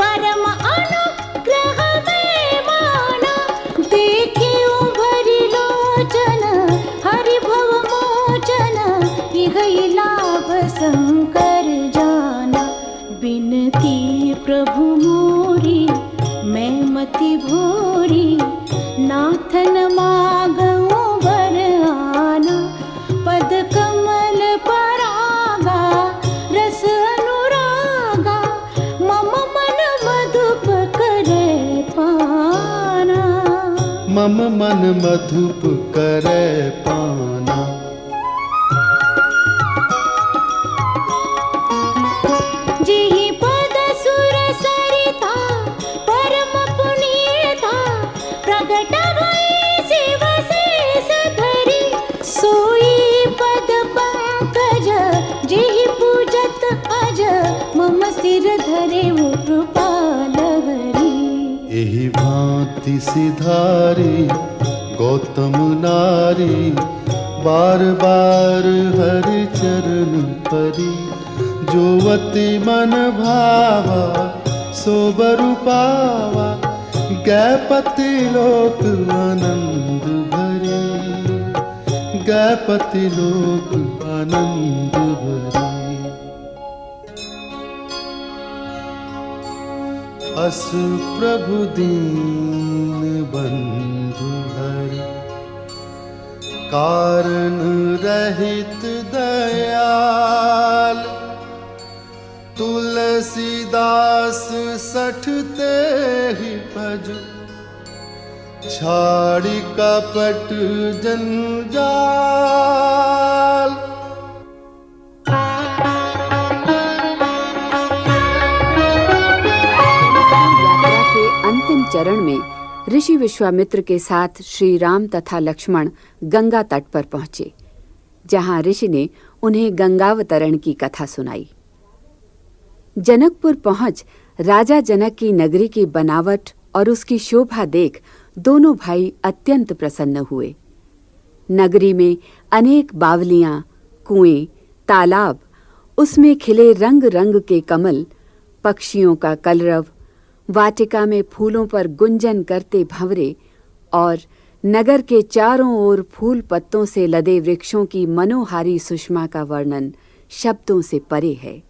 परम अनुग्रह में माना। देखी उभरी लोचन हरि भव मोचन, इहै लाभ शंकर जाना। बिनती प्रभु मोरी मैं मति भोरी, नाथन मागऊं वर आना। पद कमल परागा रस अनुरागा, मम मन मधुप करे पाना। मम मन मधुप करे पाना। जेहि पद सुर सरिता परम पुनीता, प्रगट भई शिव शेष धरि। सोई पद पंकज जेहि पूजत अज, मम सिर धरे वो कृपाल हरि। एहि भांति सिधारी गौतम नारी, बार बार हरि चरण परी। जोवति मन भावा सो बरु पावा, गैपति लोक आनंद भरी। गैपति लोक आनंद भरी। अस प्रभु दीन बंधु हरि, कारण रहित दयाल, तुलसीदास सठते ही भज, छाड़ी कपट जंजाल। यात्रा के अंतिम चरण में ऋषि विश्वामित्र के साथ श्री राम तथा लक्ष्मण गंगा तट पर पहुंचे, जहां ऋषि ने उन्हें गंगावतरण की कथा सुनाई। जनकपुर पहुंच राजा जनक की नगरी की बनावट और उसकी शोभा देख दोनों भाई अत्यंत प्रसन्न हुए। नगरी में अनेक बावलियां, कुएं, तालाब, उसमें खिले रंग रंग के कमल, पक्षियों का कलरव, वाटिका में फूलों पर गुंजन करते भंवरे और नगर के चारों ओर फूल पत्तों से लदे वृक्षों की मनोहारी सुषमा का वर्णन शब्दों से परे है।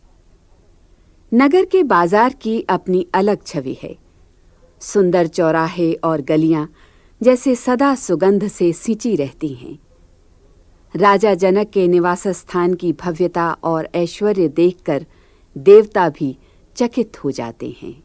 नगर के बाजार की अपनी अलग छवि है। सुंदर चौराहे और गलियां जैसे सदा सुगंध से सिंची रहती हैं। राजा जनक के निवास स्थान की भव्यता और ऐश्वर्य देखकर देवता भी चकित हो जाते हैं।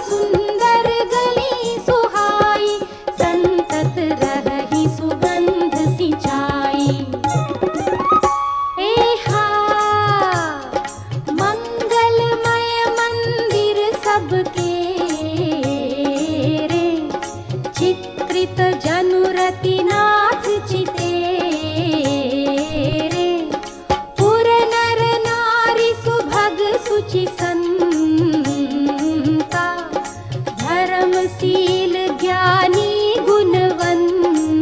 सुंदर सबके रे, चित्रित जनुरति नाथ चिते रे, पुर नर नारी सुभग सुचि संता, धर्मशील ज्ञानी गुणवंता।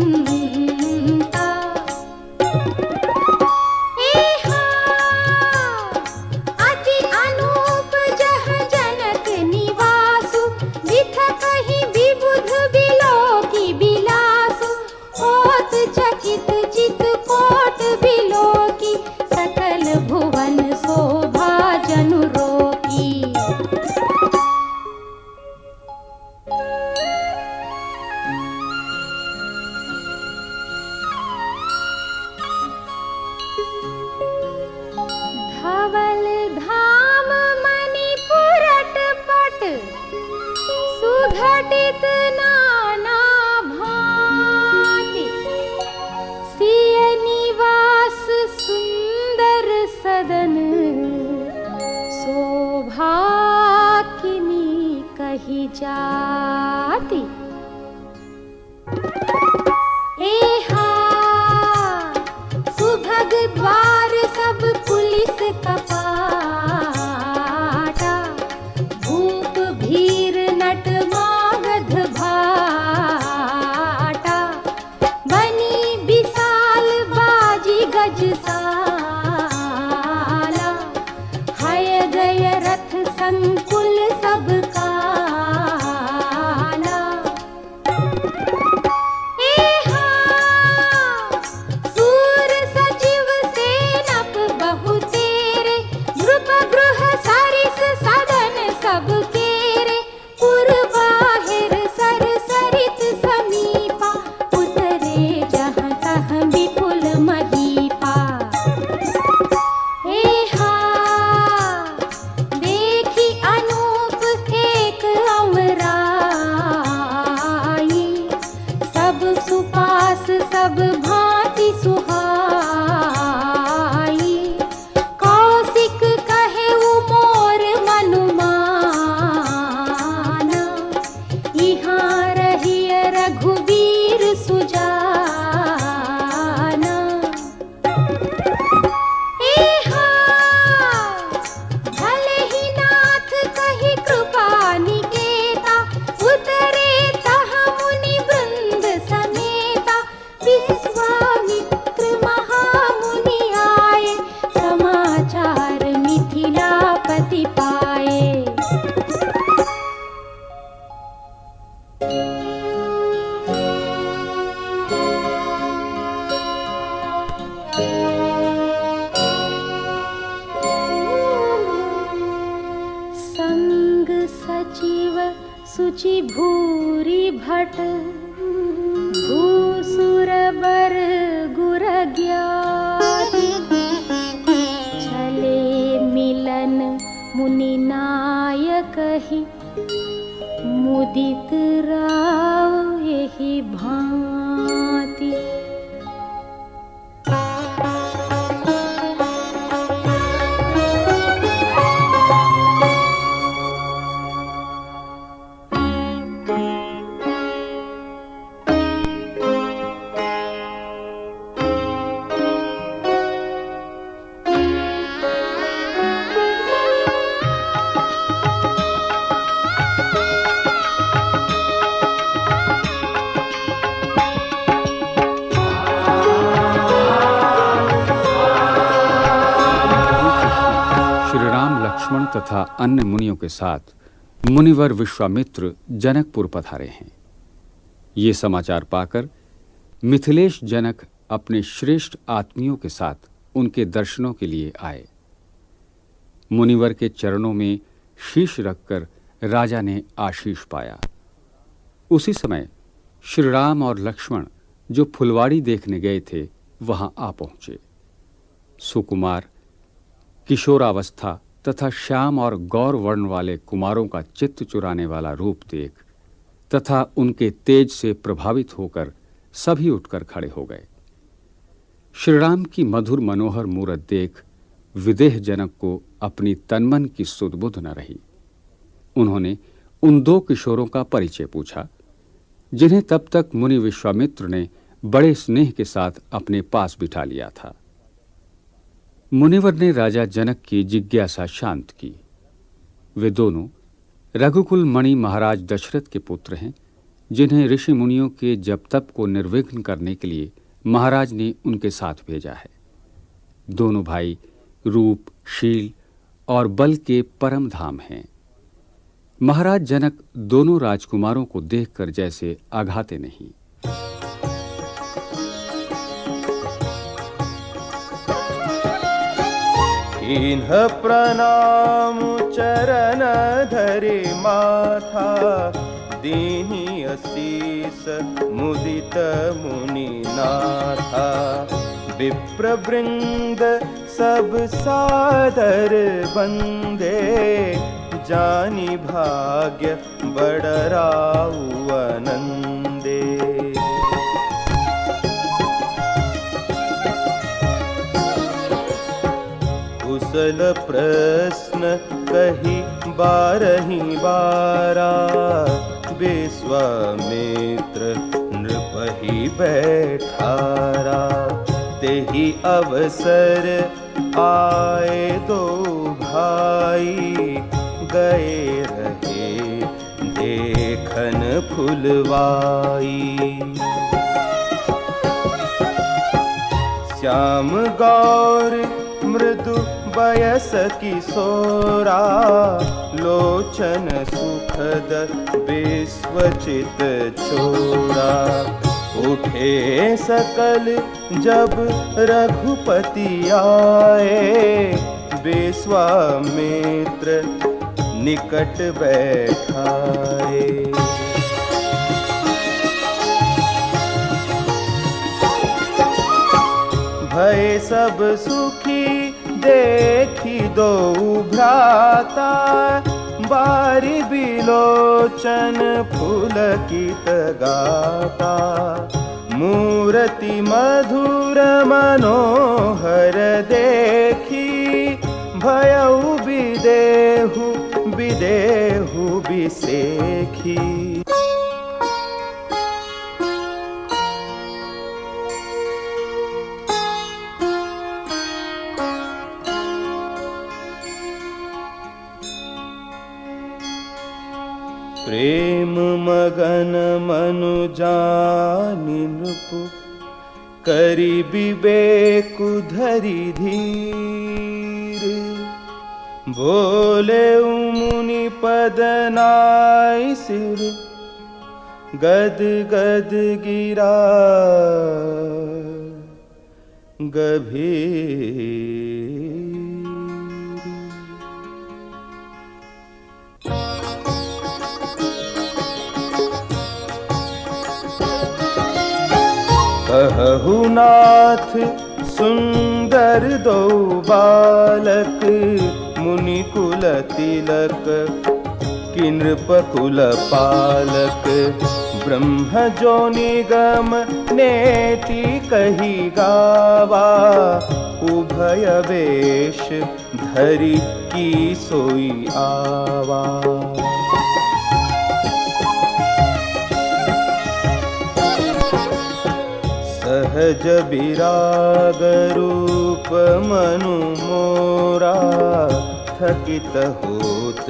अति अनूप जह जनक निवासु, विथ कहीं विबुध बिलोकी बिलासु, होत चकित चित कोट बिलोकी, सकल भुवन शोभा जनु रोकी। धवल धाम मणिपुरट पट, सुघटित नाना भांति, सिय निवास सुंदर सदन, शोभाकिनी कही जाति। सुभग द्वार सब पुलिस कपाटा, भूप भीर नट मागध भाटा, बनी विशाल बाजी गजसाला, हय गय रथ संकुल सब काला। सूर सचिव सेनप बहु तेरे, नृप गृह सरिस सदन सब केरे, पुर बाहिर सर सरित समीपा, उतरे जहाँ तहाँ विपुल महीपा। देखी अनूप एक अमराई, सब सुपास सब भांति सुहाई, कौशिक कहे मोर मनुमाना, यहाँ रहिय रघुवीर सुजाना। भले ही नाथ कही कृपा निकेता, उतरे तहाँ मुनि वृंद समेता, विश्वामित्र महामुनि आए, समाचार मिथिलापति पाए। संग सचिव सुचि भूरि भट, भूसुर बर गुर ज्ञाति, चले मिलन मुनि नायक ही, मुदित राव यही भांति। लक्ष्मण तथा अन्य मुनियों के साथ मुनिवर विश्वामित्र जनकपुर पधारे हैं। ये समाचार पाकर मिथिलेश जनक अपने श्रेष्ठ आत्मियों के साथ उनके दर्शनों के लिए आए। मुनिवर के चरणों में शीश रखकर राजा ने आशीष पाया। उसी समय श्री राम और लक्ष्मण जो फुलवाड़ी देखने गए थे वहां आ पहुंचे। सुकुमार, किशोरावस्था तथा श्याम और गौर वर्ण वाले कुमारों का चित्त चुराने वाला रूप देख तथा उनके तेज से प्रभावित होकर सभी उठकर खड़े हो गए। श्री राम की मधुर मनोहर मूरत देख विदेह जनक को अपनी तनमन की सुध बुध न रही। उन्होंने उन दो किशोरों का परिचय पूछा जिन्हें तब तक मुनि विश्वामित्र ने बड़े स्नेह के साथ अपने पास बिठा लिया था। मुनिवर ने राजा जनक की जिज्ञासा शांत की। वे दोनों रघुकुल मणि महाराज दशरथ के पुत्र हैं, जिन्हें ऋषि मुनियों के जप तप को निर्विघ्न करने के लिए महाराज ने उनके साथ भेजा है। दोनों भाई रूप, शील और बल के परम धाम हैं। महाराज जनक दोनों राजकुमारों को देखकर जैसे आघाते नहीं। इन्ह प्रणाम चरण धरे माथा, दीनी असीस मुदित मुनिनाथा। विप्रवृंद सब सादर बंदे, जानी भाग्य बड़राउ आनंदे। कुशल प्रश्न कही बारही बारा, विश्वामित्र नृपहि बैठारा। तेहि अवसर आए दो भाई, गए रहे देखन फुलवाई। श्याम गौर मृदु बयस किशोरा, लोचन सुखद विश्वचित छोरा। उठे सकल जब रघुपति आए, विश्वामित्र निकट बैठाए। भय सब सुखी देखी दो भ्राता, बारी बिलोचन पुलकित गाता। मूर्ति मधुर मनोहर देखी, भयउ विदेहु विदेहु विसेखी। प्रेम मगन मनु जानि नृपु, करि विवेकु धरि धीर। बोले मुनि पद नाई सिर, गद गद गिरा गभीर। कहु नाथ सुंदर दो बालक, मुनि कुल तिलक कि नृप कुल पालक। ब्रह्म जो निगम नेति कही गावा, उभय वेश धरि की सोई आवा। सहज विराग रूप मनु मोरा, थकित होत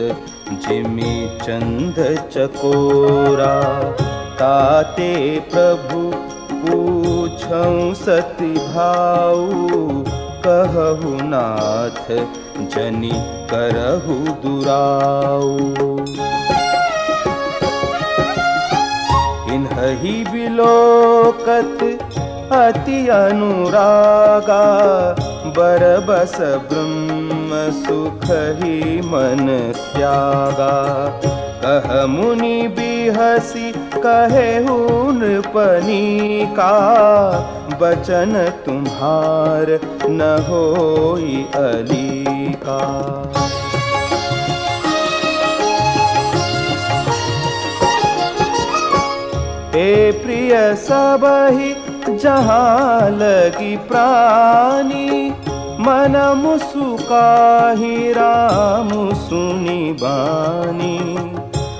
जिमि चंद चकोरा। ताते प्रभु पूछऊं सति भाऊ, कहु नाथ जनि करहु दुराऊ। इन्हि बिलोकत अति अनुरागा, बरबस ब्रह्म सुख ही मन त्यागा। कह मुनि बिहसी कहेहु नृपनि का, बचन तुम्हार न होई अली का। हे प्रिय सबहि जहाँ लगी प्राणी, मन मुसुकाहि राम सुनि बानी।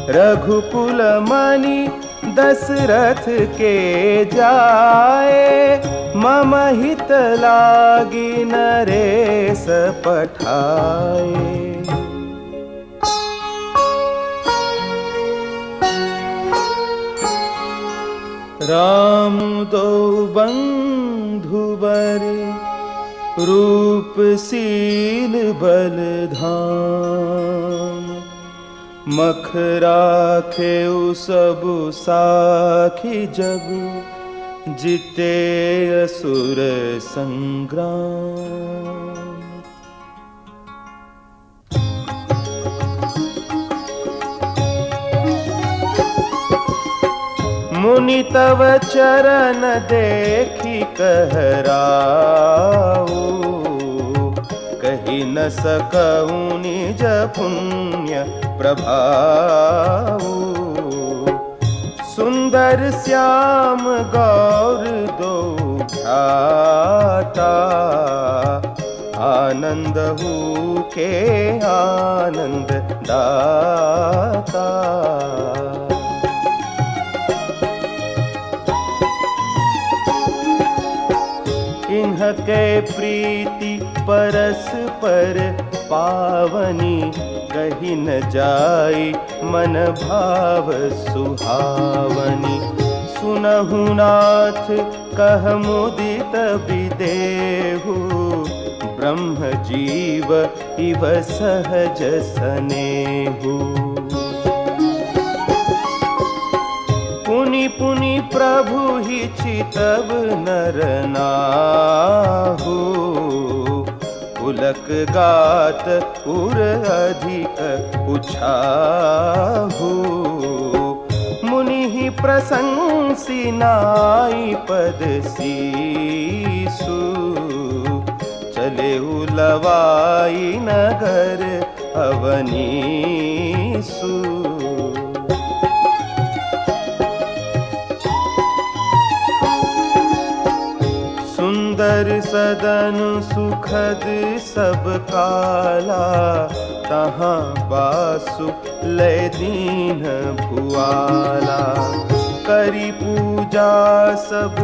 रघुकुल मनि दशरथ के जाए, मम हित लागी नरेश पठाए। राम दो बंधुवर, रूपशील बलधाम। मख राखे सब साखी जग, जिते असुर संग्राम। मुनि तव चरण देखी कहराऊ, कही न सकऊँ निज पुण्य प्रभाऊ। सुंदर श्याम गौर दो भ्राता, आनंद हु के आनंद दाता। इन्हके प्रीति परस्पर पावनी, कही न जाई मन भाव सुहावनी। सुनहु नाथ कह मुदित विदेहु, ब्रह्म जीव इव सहज सनेहु। पुनि पुनि प्रभु ही चितव नर नाहु, पुलक गात उर अधिक पुछाहु। मुनि ही प्रशंसी नाई पद सीसु, चले उलवाई नगर अवनीसु। सुंदर सदन सुखद सब काला, तहाँ बासु लय दीन भुआला। करी पूजा सब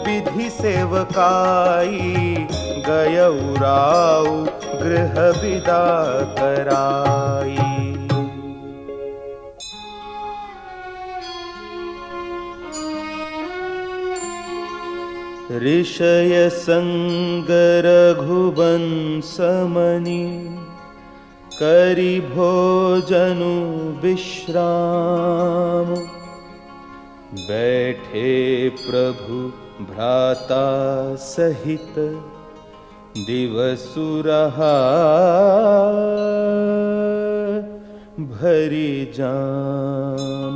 विधि सेवकाई, गयउ राउ गृह विदा कराई। ऋषय संग रघुवंश मनि, करि भोजनु विश्राम। बैठे प्रभु भ्राता सहित, दिवसु रहा भरि जाम।